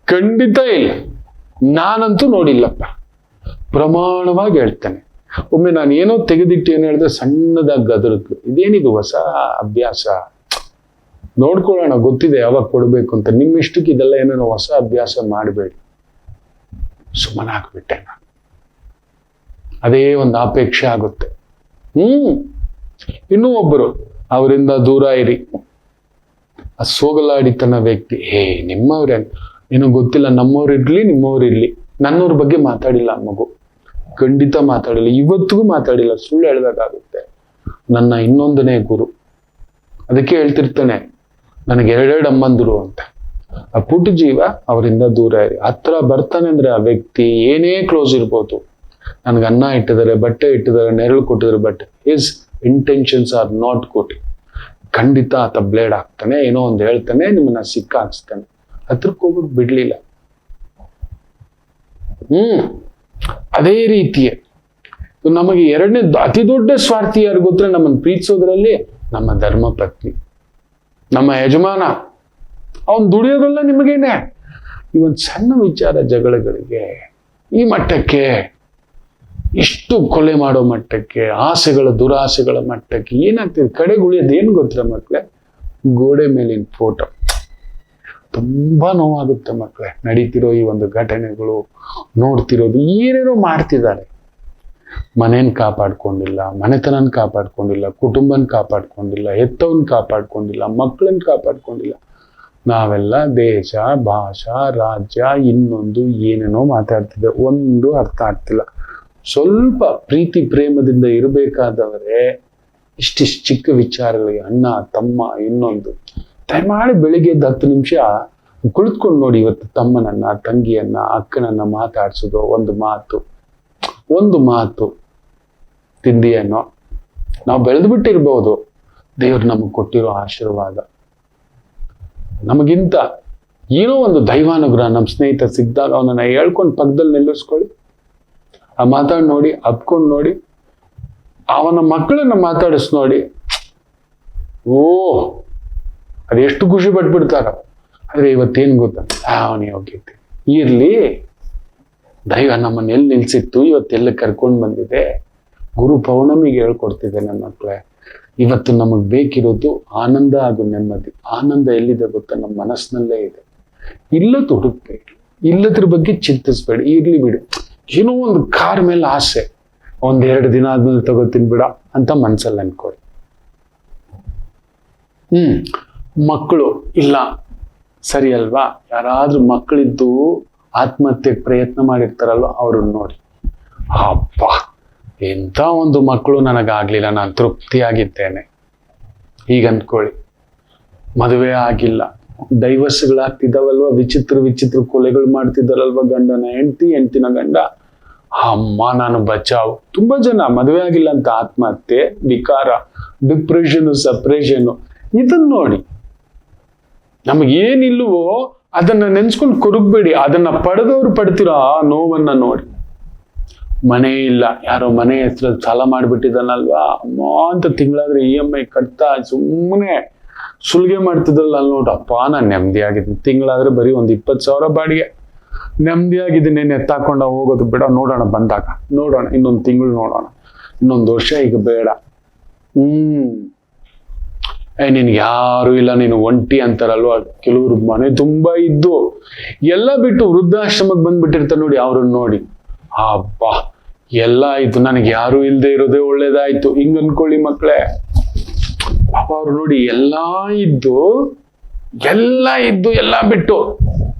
ಖಂಡಿತ ಇಲ್ಲ. ನಾನಂತೂ ನೋಡಿಲ್ಲಪ್ಪ, ಪ್ರಮಾಣವಾಗಿ ಹೇಳ್ತೇನೆ. ಒಮ್ಮೆ ನಾನು ಏನೋ ತೆಗೆದಿಟ್ಟು ಏನು ಹೇಳಿದ್ರೆ ಸಣ್ಣದಾಗಿ ಗದರದ್ದು, ಇದೇನಿದು ಹೊಸ ಅಭ್ಯಾಸ, ನೋಡ್ಕೊಳ್ಳೋಣ, ಗೊತ್ತಿದೆ ಯಾವಾಗ ಕೊಡ್ಬೇಕು ಅಂತ. ನಿಮ್ಮಿಷ್ಟಕ್ಕೆ ಇದೆಲ್ಲ ಏನೇನೋ ಹೊಸ ಅಭ್ಯಾಸ ಮಾಡಬೇಡಿ. ಸುಮ್ಮನಾಗ್ಬಿಟ್ಟೆ ನಾನು. ಅದೇ ಒಂದು ಅಪೇಕ್ಷೆ ಆಗುತ್ತೆ. ಇನ್ನೂ ಒಬ್ಬರು, ಅವರಿಂದ ದೂರ ಇರಿ. ಆ ಸೋಗಲಾಡಿತನ ವ್ಯಕ್ತಿ, ನಿಮ್ಮವ್ರೆ ಏನೋ ಗೊತ್ತಿಲ್ಲ, ನಮ್ಮವ್ರಿರ್ಲಿ ನಿಮ್ಮವ್ರಿರ್ಲಿ, ನನ್ನವ್ರ ಬಗ್ಗೆ ಮಾತಾಡಿಲ್ಲ ಆ ಮಗು, ಖಂಡಿತ ಮಾತಾಡಿಲ್ಲ, ಇವತ್ತಿಗೂ ಮಾತಾಡಿಲ್ಲ. ಸುಳ್ಳು ಹೇಳ್ದಾಗುತ್ತೆ. ನನ್ನ ಇನ್ನೊಂದನೇ ಗುರು. ಅದಕ್ಕೆ ಹೇಳ್ತಿರ್ತಾನೆ, ನನಗೆ 2 ಅಮ್ಮಂದರು ಅಂತ. ಆ ಪುಟ್ಟ ಜೀವ, ಅವರಿಂದ ದೂರ ಇರಿ. ಹತ್ರ ಬರ್ತಾನೆ ಅಂದ್ರೆ ಆ ವ್ಯಕ್ತಿ ಏನೇ ಕ್ಲೋಸ್ ಇರ್ಬೋದು, ನನ್ಗೆ ಅನ್ನ ಇಟ್ಟಿದ್ದಾರೆ, ಬಟ್ಟೆ ಇಟ್ಟಿದ್ದಾರೆ, ನೆರಳು ಕೊಟ್ಟಿದ್ದಾರೆ, but his intentions are not good. ಖಂಡಿತ ಆತ ಬ್ಲೇಡ್ ಹಾಕ್ತಾನೆ, ಏನೋ ಒಂದು ಹೇಳ್ತಾನೆ, ನಿಮ್ಮನ್ನ ಸಿಕ್ಕಾಕ್ಸ್ತಾನೆ. ಹತ್ರಕ್ಕೆ ಹೋಗೋದು ಬಿಡ್ಲಿಲ್ಲ. ಅದೇ ರೀತಿಯೇ ನಮಗೆ 2ನೇ ಅತಿ ದೊಡ್ಡ ಸ್ವಾರ್ಥಿ ಯಾರು ಗೊತ್ತೇ? ನಮ್ಮನ್ನು ಪ್ರೀತಿಸೋದ್ರಲ್ಲಿ ನಮ್ಮ ಧರ್ಮ ಪತ್ನಿ. ನಮ್ಮ ಯಜಮಾನ ಅವನು ದುಡಿಯೋದಲ್ಲ ನಿಮಗೇನೆ. ಈ ಒಂದು ಸಣ್ಣ ವಿಚಾರ ಜಗಳಗಳಿಗೆ ಈ ಮಟ್ಟಕ್ಕೆ, ಇಷ್ಟು ಕೊಲೆ ಮಾಡೋ ಮಟ್ಟಕ್ಕೆ, ಆಸೆಗಳ ದುರಾಸೆಗಳ ಮಟ್ಟಕ್ಕೆ ಏನಾಗ್ತದೆ? ಕಡೆಗುಳಿಯೋದು ಏನು ಗೊತ್ತಿಲ್ಲ ಮಕ್ಕಳೇ, ಗೋಡೆ ಮೇಲಿನ ಫೋಟೋ. ತುಂಬಾ ನೋವಾಗುತ್ತೆ ಮಕ್ಕಳೇ. ನಡೀತಿರೋ ಈ ಒಂದು ಘಟನೆಗಳು ನೋಡ್ತಿರೋದು, ಏನೇನೋ ಮಾಡ್ತಿದ್ದಾರೆ. ಮನೇನ್ ಕಾಪಾಡ್ಕೊಂಡಿಲ್ಲ, ಮನೆತನನ್ ಕಾಪಾಡ್ಕೊಂಡಿಲ್ಲ, ಕುಟುಂಬನ್ ಕಾಪಾಡ್ಕೊಂಡಿಲ್ಲ, ಹೆತ್ತವನ್ ಕಾಪಾಡ್ಕೊಂಡಿಲ್ಲ, ಮಕ್ಕಳನ್ನ ಕಾಪಾಡ್ಕೊಂಡಿಲ್ಲ. ನಾವೆಲ್ಲ ದೇಶ, ಭಾಷಾ, ರಾಜ್ಯ, ಇನ್ನೊಂದು ಏನೇನೋ ಮಾತಾಡ್ತಿದ್ದೆ, ಒಂದು ಅರ್ಥ ಆಗ್ತಿಲ್ಲ. ಸ್ವಲ್ಪ ಪ್ರೀತಿ ಪ್ರೇಮದಿಂದ ಇರಬೇಕಾದವರೇ ಇಷ್ಟಿಷ್ಟು ಚಿಕ್ಕ ವಿಚಾರಗಳಿಗೆ, ಅಣ್ಣ ತಮ್ಮ ಇನ್ನೊಂದು, ದಯಮಾಡಿ ಬೆಳಿಗ್ಗೆ 10 ನಿಮಿಷ ಕುಳಿತುಕೊಂಡು ನೋಡಿ. ಇವತ್ತು ತಮ್ಮನನ್ನ, ತಂಗಿಯನ್ನ, ಅಕ್ಕನನ್ನ ಮಾತಾಡ್ಸೋದು, ಒಂದು ಮಾತು ತಿಂದಿಯನ್ನೋ. ನಾವು ಬೆಳೆದು ಬಿಟ್ಟಿರ್ಬೋದು, ದೇವ್ರು ನಮಗೆ ಕೊಟ್ಟಿರೋ ಆಶೀರ್ವಾದ. ನಮಗಿಂತ ಏನೋ ಒಂದು ದೈವಾನುಗ್ರಹ. ನಮ್ಮ ಸ್ನೇಹಿತ ಸಿಕ್ಕಿದಾಗ ಅವನನ್ನ ಹೇಳ್ಕೊಂಡು ಪಕ್ಕದಲ್ಲಿ ನಿಲ್ಲಿಸ್ಕೊಳ್ಳಿ, ಆ ಮಾತಾಡಿ ನೋಡಿ, ಅಪ್ಕೊಂಡು ನೋಡಿ, ಅವನ ಮಕ್ಕಳನ್ನ ಮಾತಾಡಿಸ್ ನೋಡಿ. ಅದೆಷ್ಟು ಖುಷಿ ಪಟ್ಬಿಡ್ತಾರ. ಆದ್ರೆ ಇವತ್ತೇನ್ ಗೊತ್ತಾ, ಅವನಿಗೆ ಹೋಗಿದ್ದೆ ಇರ್ಲಿ, ದೈವ ನಮ್ಮನ್ನ ಎಲ್ಲಿ ನಿಲ್ಸಿತ್ತು, ಇವತ್ತೆಲ್ಲ ಕರ್ಕೊಂಡು ಬಂದಿದೆ. ಗುರು ಪೌರ್ಣಮಿಗೆ ಹೇಳ್ಕೊಡ್ತಿದ್ದೆ ನನ್ನ ಮಕ್ಕಳೇ. ಇವತ್ತು ನಮಗ್ ಬೇಕಿರೋದು ಆನಂದ ಹಾಗೂ ನೆಮ್ಮದಿ. ಆನಂದ ಎಲ್ಲಿದೆ ಗೊತ್ತಾ? ನಮ್ಮ ಮನಸ್ಸಿನಲ್ಲೇ ಇದೆ. ಇಲ್ಲದ ಹುಡುಕ್ಬೇಡಿ, ಇಲ್ಲದ್ರ ಬಗ್ಗೆ ಚಿಂತಿಸ್ಬೇಡಿ. ಇರ್ಲಿ ಬಿಡು, ಏನೋ ಒಂದು ಕಾರ್ ಮೇಲೆ ಆಸೆ, 1-2 ದಿನ ಆದ್ಮೇಲೆ ತಗೋತೀನಿ ಬಿಡ ಅಂತ ಮನ್ಸಲ್ಲಿ ಅನ್ಕೊಳ್ಳಿ. ಮಕ್ಕಳು ಇಲ್ಲ, ಸರಿ ಅಲ್ವಾ? ಯಾರಾದ್ರೂ ಮಕ್ಕಳಿದ್ದು ಆತ್ಮಹತ್ಯೆಗೆ ಪ್ರಯತ್ನ ಮಾಡಿರ್ತಾರಲ್ವ, ಅವ್ರನ್ನ ನೋಡಿ, ಅಪ್ಪ ಎಂತ ಒಂದು ಮಕ್ಕಳು ನನಗಾಗ್ಲಿಲ್ಲ, ನಾನು ತೃಪ್ತಿಯಾಗಿದ್ದೇನೆ ಈಗ ಅಂದ್ಕೊಳ್ಳಿ. ಮದುವೆ ಆಗಿಲ್ಲ, ಡೈವರ್ಸ್ಗಳಾಗ್ತಿದ್ದಾವಲ್ವ, ವಿಚಿತ್ರ ಕೊಲೆಗಳು ಮಾಡ್ತಿದ್ದಾರಲ್ವ, ಗಂಡನ ಹೆಂಡತಿನ ಗಂಡ. ಅಮ್ಮ ನಾನು ಬಚಾವ್. ತುಂಬಾ ಜನ ಮದುವೆ ಆಗಿಲ್ಲ ಅಂತ ಆತ್ಮಹತ್ಯೆ, ವಿಕಾರ, ಡಿಪ್ರೆಷನ್, ಸಪ್ರೆಷನ್. ಇದನ್ನ ನೋಡಿ. ನಮಗೇನಿಲ್ವೋ ಅದನ್ನ ನೆನ್ಸ್ಕೊಂಡು ಕೊರಗಬೇಡಿ. ಅದನ್ನ ಪಡೆದವ್ರು ಪಡ್ತಿರೋ ಆ ನೋವನ್ನ ನೋಡಿ. ಮನೆ ಇಲ್ಲ, ಯಾರೋ ಮನೆ ಹೆಸರಲ್ಲಿ ಸಾಲ ಮಾಡ್ಬಿಟ್ಟಿದ್ದಾನಲ್ವಾ, ಅಮ್ಮ ಅಂತ ತಿಂಗಳಾದ್ರೆ EMI ಕಟ್ತಾ ಸುಮ್ಮನೆ ಸುಲಿಗೆ ಮಾಡ್ತಿದ್ರಲ್ಲ, ಅಲ್ಲಿ ನೋಡಪ್ಪ ನಾನು ನೆಮ್ಮದಿಯಾಗಿದ್ದೀನಿ. ತಿಂಗಳಾದ್ರೆ ಬರೀ ಒಂದು 20,000 ಬಾಡಿಗೆ, ನೆಮ್ಮದಿಯಾಗಿದ್ದೀನಿ. ಎತ್ತಾಕೊಂಡ ಹೋಗೋದು ಬೇಡ, ನೋಡೋಣ ಬಂದಾಗ ನೋಡೋಣ, ಇನ್ನೊಂದು ತಿಂಗಳು ನೋಡೋಣ, ಇನ್ನೊಂದು ವರ್ಷ ಈಗ ಬೇಡ. ನಿನ್ಗೆ ಯಾರು ಇಲ್ಲ, ನೀನು ಒಂಟಿ ಅಂತಾರಲ್ವ. ಕೆಲವರು ಮನೆ ತುಂಬಾ ಇದ್ದು ಎಲ್ಲ ಬಿಟ್ಟು ವೃದ್ಧಾಶ್ರಮಕ್ಕೆ ಬಂದ್ಬಿಟ್ಟಿರ್ತಾರೆ ನೋಡಿ, ಅವ್ರನ್ನ ನೋಡಿ, ಅಬ್ಬ ಎಲ್ಲ ಆಯ್ತು, ನನಗೆ ಯಾರು ಇಲ್ಲದೆ ಇರೋದೇ ಒಳ್ಳೇದಾಯ್ತು ಹಿಂಗ ಅನ್ಕೊಳ್ಳಿ ಮಕ್ಕಳೇ. ಪಾಪ ಅವ್ರು ನೋಡಿ, ಎಲ್ಲ ಇದ್ದು ಎಲ್ಲ ಬಿಟ್ಟು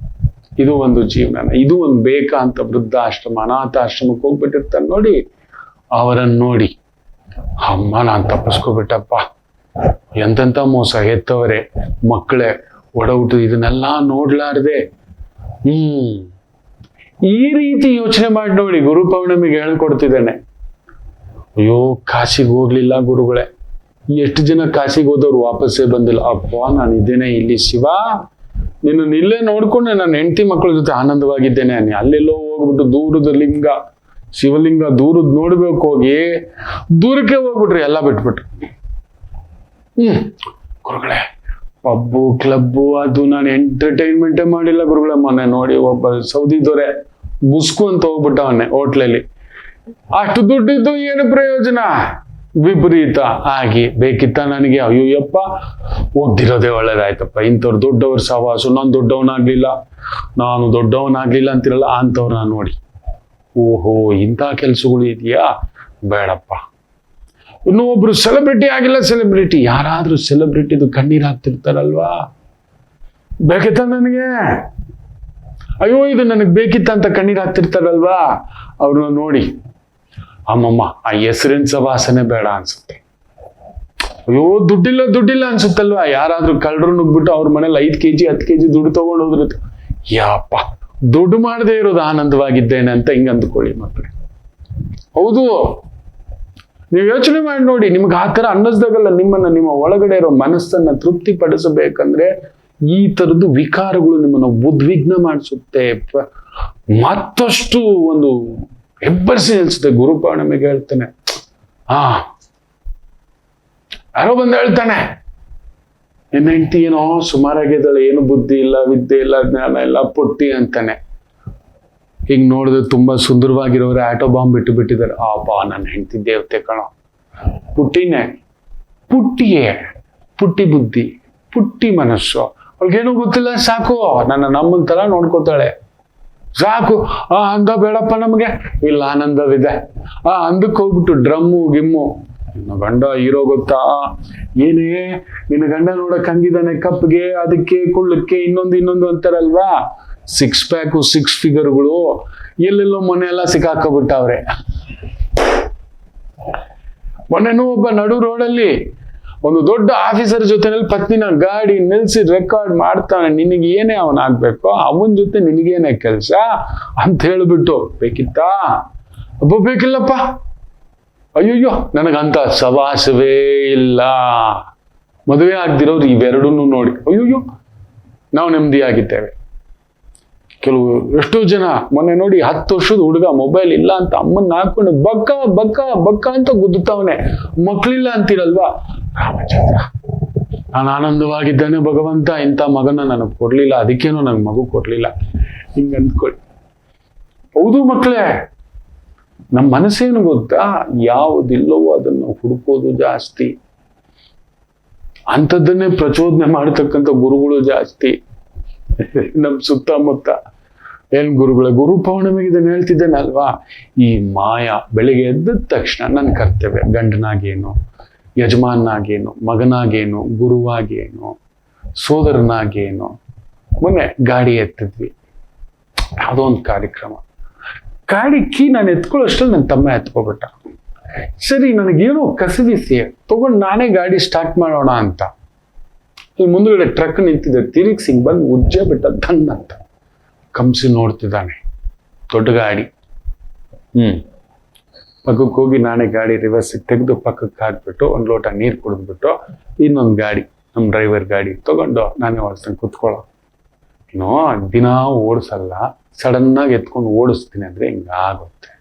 ಇದು ಒಂದು ಜೀವನ, ಇದು ಒಂದು ಬೇಕಾ ಅಂತ ವೃದ್ಧಾಶ್ರಮ, ಅನಾಥಾಶ್ರಮಕ್ಕೆ ಹೋಗ್ಬಿಟ್ಟಿರ್ತಾರೆ ನೋಡಿ. ಅವರನ್ನ ನೋಡಿ, ಅಮ್ಮ ನಾನ್ ತಪ್ಪಿಸ್ಕೊಬಿಟ್ಟಪ್ಪ, ಎಂತೆಂತ ಮೋಸ, ಹೆತ್ತವರೇ ಮಕ್ಕಳೇ ಒಡಹುಟ್ಟು, ಇದನ್ನೆಲ್ಲ ನೋಡ್ಲಾರ್ದೆ ಈ ರೀತಿ ಯೋಚನೆ ಮಾಡಿ ನೋಡಿ. ಗುರು ಪೌರ್ಣಮಿಗೆ ಹೇಳ್ಕೊಡ್ತಿದ್ದೇನೆ. ಅಯ್ಯೋ ಕಾಶಿಗೆ ಹೋಗ್ಲಿಲ್ಲ ಗುರುಗಳೇ, ಎಷ್ಟು ಜನ ಕಾಶಿಗೆ ಹೋದವ್ರು ವಾಪಸ್ಸೇ ಬಂದಿಲ್ಲ. ಅಪ್ಪ ನಾನು ಇದ್ದೇನೆ ಇಲ್ಲಿ ಶಿವ, ನಿನ್ನ ಇಲ್ಲೇ ನೋಡ್ಕೊಂಡೆ ನನ್ನ ಹೆಂಡತಿ ಮಕ್ಕಳ ಜೊತೆ ಆನಂದವಾಗಿದ್ದೇನೆ. ಅಲ್ಲೆಲ್ಲೋ ಹೋಗ್ಬಿಟ್ಟು ದೂರದ ಲಿಂಗ, ಶಿವಲಿಂಗ ದೂರದ್ ನೋಡ್ಬೇಕು, ಹೋಗಿ ದೂರಕ್ಕೆ ಹೋಗ್ಬಿಟ್ರಿ, ಎಲ್ಲ ಬಿಟ್ಬಿಟ್ರಿ. ಗುರುಗಳೇ ಪಬ್ಬು ಕ್ಲಬ್ಬು ಅದು ನಾನು ಎಂಟರ್ಟೈನ್ಮೆಂಟೇ ಮಾಡಿಲ್ಲ ಗುರುಗಳೇ. ಮೊನ್ನೆ ನೋಡಿ ಒಬ್ಬ ಸೌದಿ ದೊರೆ ಬುಸ್ಕು ಅಂತ ಹೋಗ್ಬಿಟ್ಟವನ್ನೇ ಹೋಟ್ಲಲ್ಲಿ. ಅಷ್ಟು ದುಡ್ಡಿದ್ದು ಏನು ಪ್ರಯೋಜನ? ವಿಪರೀತ ಆಗಿ ಬೇಕಿತ್ತ ನನಗೆ. ಅಯ್ಯೋಯಪ್ಪ ಹೋಗ್ದಿರೋದೇ ಒಳ್ಳೇದಾಯ್ತಪ್ಪ. ಇಂಥವ್ರು ದೊಡ್ಡವ್ರ ಸಹವಾಸು, ನಾನು ದೊಡ್ಡವನಾಗ್ಲಿಲ್ಲ ಅಂತಿರಲ್ಲ, ಅಂಥವ್ರನ್ನ ನೋಡಿ, ಓಹೋ ಇಂಥ ಕೆಲ್ಸಗಳು ಇದೆಯಾ, ಬೇಡಪ್ಪ. ಇನ್ನು ಒಬ್ರು ಸೆಲೆಬ್ರಿಟಿ ಆಗಿಲ್ಲ, ಸೆಲೆಬ್ರಿಟಿ, ಯಾರಾದ್ರೂ ಸೆಲೆಬ್ರಿಟಿದು ಕಣ್ಣೀರ್ ಹಾಕ್ತಿರ್ತಾರಲ್ವಾ, ಬೇಕಿತ್ತ ನನಗೆ, ಅಯ್ಯೋ ಇದು ನನಗೆ ಬೇಕಿತ್ತ ಅಂತ ಕಣ್ಣೀರ್ ಹಾಕ್ತಿರ್ತಾರಲ್ವಾ, ಅವ್ರನ್ನ ನೋಡಿ ಅಮ್ಮಮ್ಮ ಆ ಹೆಸರಿನ ಸವಾಸನೆ ಬೇಡ ಅನ್ಸುತ್ತೆ. ಅಯ್ಯೋ ದುಡ್ಡಿಲ್ಲ ಅನ್ಸುತ್ತಲ್ವಾ. ಯಾರಾದ್ರೂ ಕಳ್ಳರು ನುಗ್ಬಿಟ್ಟು ಅವ್ರ ಮನೇಲಿ 5 kg 10 kg ದುಡ್ಡು ತಗೊಂಡು ಹೋದ್ರು, ಯಾಪ ದುಡ್ಡು ಮಾಡದೇ ಇರೋದು ಆನಂದವಾಗಿದ್ದೇನೆ ಅಂತ ಹಿಂಗ ಅಂದ್ಕೊಳ್ಳಿ ಮಕ್ಕಳೇ. ಹೌದು, ನೀವು ಯೋಚನೆ ಮಾಡಿ ನೋಡಿ, ನಿಮ್ಗೆ ಆ ಥರ ಅನ್ನಿಸ್ದಾಗಲ್ಲ ನಿಮ್ಮ ಒಳಗಡೆ ಇರೋ ಮನಸ್ಸನ್ನ ತೃಪ್ತಿ ಪಡಿಸಬೇಕಂದ್ರೆ ಈ ತರದ್ದು ವಿಕಾರಗಳು ನಿಮ್ಮನ್ನ ಉದ್ವಿಗ್ನ ಮಾಡಿಸುತ್ತೆ, ಮತ್ತಷ್ಟು ಒಂದು ಹೆಬ್ಬರಿಸಿ ನಿಲ್ಸುತ್ತೆ. ಗುರು ಪೌರ್ಣಮಿಗೆ ಹೇಳ್ತಾನೆ, ಯಾರೋ ಬಂದು ಹೇಳ್ತಾನೆ, ನಿನ್ನ ಹೆಂಡತಿ ಏನೋ ಸುಮಾರಾಗಿದ್ದಾಳೆ, ಏನು ಬುದ್ಧಿ ಇಲ್ಲ, ವಿದ್ಯೆ ಇಲ್ಲ, ಜ್ಞಾನ ಇಲ್ಲ, ಪುಟ್ಟಿ ಅಂತಾನೆ. ಹಿಂಗ್ ನೋಡಿದ್ರೆ ತುಂಬಾ ಸುಂದರವಾಗಿರೋರು ಆಟೋ ಬಾಂಬ್ ಬಿಟ್ಟು ಬಿಟ್ಟಿದ್ದಾರೆ. ಆಪಾ ನನ್ನ ಹೆಂಡತಿ ದೇವತೆ ಕಣೋ, ಪುಟ್ಟಿನೇ, ಪುಟ್ಟಿಯೇ, ಪುಟ್ಟಿ ಬುದ್ಧಿ, ಪುಟ್ಟಿ ಮನಸ್ಸು, ಅವಳಿಗೇನು ಗೊತ್ತಿಲ್ಲ, ಸಾಕು ನಮ್ಮನ್ ತರ ನೋಡ್ಕೋತಾಳೆ, ಸಾಕು. ಅಂದ ಬೇಡಪ್ಪ ನಮ್ಗೆ, ಇಲ್ಲ ಆನಂದವಿದೆ. ಅಂದಕ್ಕೆ ಹೋಗ್ಬಿಟ್ಟು ಡ್ರಮ್ಮು ಗಿಮ್ಮು. ನಿನ್ನ ಗಂಡ ಹೀರೋ ಗೊತ್ತಾ, ಏನೇ ನಿನ್ನ ಗಂಡ ನೋಡಕ್ ಹಂಗಿದ್ದಾನೆ, ಕಪ್ಗೆ, ಅದಕ್ಕೆ, ಕುಳ್ಳಕ್ಕೆ, ಇನ್ನೊಂದು ಅಂತಾರಲ್ವಾ, 6 ಪ್ಯಾಕು 6 ಫಿಗರ್ಗಳು ಎಲ್ಲೆಲ್ಲೋ ಮೊನ್ನೆ ಎಲ್ಲ ಸಿಕ್ಕಾಕೊಬಿಟ್ಟವ್ರೆ. ಮೊನ್ನೆನೂ ಒಬ್ಬ ನಡು ರೋಡಲ್ಲಿ ಒಂದು ದೊಡ್ಡ ಆಫೀಸರ್ ಜೊತೆನಲ್ಲಿ ಪತ್ನಿನ ಗಾಡಿ ನಿಲ್ಸಿ ರೆಕಾರ್ಡ್ ಮಾಡ್ತಾನೆ. ನಿನಗೆ ಏನೇ ಅವನಾಗ್ಬೇಕು, ಅವನ ಜೊತೆ ನಿನಗೇನೇ ಕೆಲಸ ಅಂತ ಹೇಳ್ಬಿಟ್ಟು, ಬೇಕಿತ್ತಾ? ಒಬ್ಬ ಬೇಕಿಲ್ಲಪ್ಪ. ಅಯ್ಯಯ್ಯೋ ನನಗಂತ ಸವಾಸವೇ ಇಲ್ಲ. ಮದುವೆ ಆಗ್ದಿರೋರು ಇವೆರಡನ್ನೂ ನೋಡಿ ಅಯ್ಯಯ್ಯೋ ನಾವು ನೆಮ್ಮದಿಯಾಗಿದ್ದೇವೆ. ಕೆಲವು ಎಷ್ಟೋ ಜನ ಮೊನ್ನೆ ನೋಡಿ 10 ವರ್ಷದ ಹುಡುಗ ಮೊಬೈಲ್ ಇಲ್ಲ ಅಂತ ಅಮ್ಮನ್ನ ಹಾಕೊಂಡು ಬಕ್ಕ ಅಂತ ಗುದ್ದುತ್ತವನೆ. ಮಕ್ಳಿಲ್ಲ ಅಂತೀರಲ್ವಾ, ರಾಮಚಂದ್ರ ನಾನು ಆನಂದವಾಗಿದ್ದೇನೆ ಭಗವಂತ, ಇಂಥ ಮಗನ ನನಗೆ ಕೊಡ್ಲಿಲ್ಲ, ಅದಕ್ಕೇನೋ ನನಗೆ ಮಗು ಕೊಡ್ಲಿಲ್ಲ, ಹಿಂಗ ಅಂದ್ಕೊಳ್ಳಿ. ಹೌದು ಮಕ್ಕಳೇ, ನಮ್ಮ ಮನಸ್ಸೇನು ಗೊತ್ತಾ, ಯಾವುದಿಲ್ಲವೋ ಅದನ್ನು ಹುಡುಕೋದು ಜಾಸ್ತಿ. ಅಂಥದ್ದನ್ನೇ ಪ್ರಚೋದನೆ ಮಾಡತಕ್ಕಂಥ ಗುರುಗಳು ಜಾಸ್ತಿ ನಮ್ ಸುತ್ತಮುತ್ತ. ಏನ್ ಗುರುಗಳೇ, ಗುರು ಪೌರ್ಣಿಮೆಗೆ ಇದನ್ನ ಹೇಳ್ತಿದ್ದೇನಲ್ವಾ, ಈ ಮಾಯಾ ಬೆಳಿಗ್ಗೆ ಎದ್ದ ತಕ್ಷಣ ನನ್ನ ಕರ್ತವ್ಯ, ಗಂಡನಾಗೇನು, ಯಜಮಾನಾಗೇನು, ಮಗನಾಗೇನು, ಗುರುವಾಗೇನು, ಸೋದರನಾಗೇನು. ಮೊನ್ನೆ ಗಾಡಿ ಎತ್ತಿದ್ವಿ, ಯಾವುದೋ ಒಂದು ಕಾರ್ಯಕ್ರಮ, ಗಾಡಿ ಕೀ ನಾನು ಎತ್ಕೊಳ್ಳೋಷ್ಟರಲ್ಲಿ ನನ್ನ ತಮ್ಮ ಎತ್ಕೊಬಿಟ್ಟ. ಸರಿ, ನನಗೇನೋ ಕಸವಿಸಿ ತಗೊಂಡು ನಾನೇ ಗಾಡಿ ಸ್ಟಾರ್ಟ್ ಮಾಡೋಣ ಅಂತ ಇಲ್ಲಿ ಮುಂದ್ಗಡೆ ಟ್ರಕ್ ನಿಂತಿದ್ದೆ, ತಿರುಗಿಸಿಂಗ್ ಬಂದು ಉಜ್ಜೆ ಬಿಟ್ಟ ಧನ್ ಅಂತ. ಕಂಸಿ ನೋಡ್ತಿದ್ದಾನೆ, ದೊಡ್ಡ ಗಾಡಿ. ಪಕ್ಕಕ್ಕೆ ಹೋಗಿ ನಾನೇ ಗಾಡಿ ರಿವರ್ಸ್ ತೆಗೆದು ಪಕ್ಕಕ್ಕೆ ಹಾಕ್ಬಿಟ್ಟು ಒಂದು ಲೋಟ ನೀರು ಕುಡಿದ್ಬಿಟ್ಟು ಇನ್ನೊಂದು ಗಾಡಿ, ನಮ್ಮ ಡ್ರೈವರ್ ಗಾಡಿ ತಗೊಂಡು ನಾನೇ ಓಡಿಸ್ತೀನಿ, ಕುತ್ಕೊಳ್ಳೋ. ಏನೋ ದಿನ ಓಡಿಸಲ್ಲ, ಸಡನ್ ಆಗಿ ಎತ್ಕೊಂಡು ಓಡಿಸ್ತೀನಿ ಅಂದ್ರೆ ಹಿಂಗಾಗುತ್ತೆ.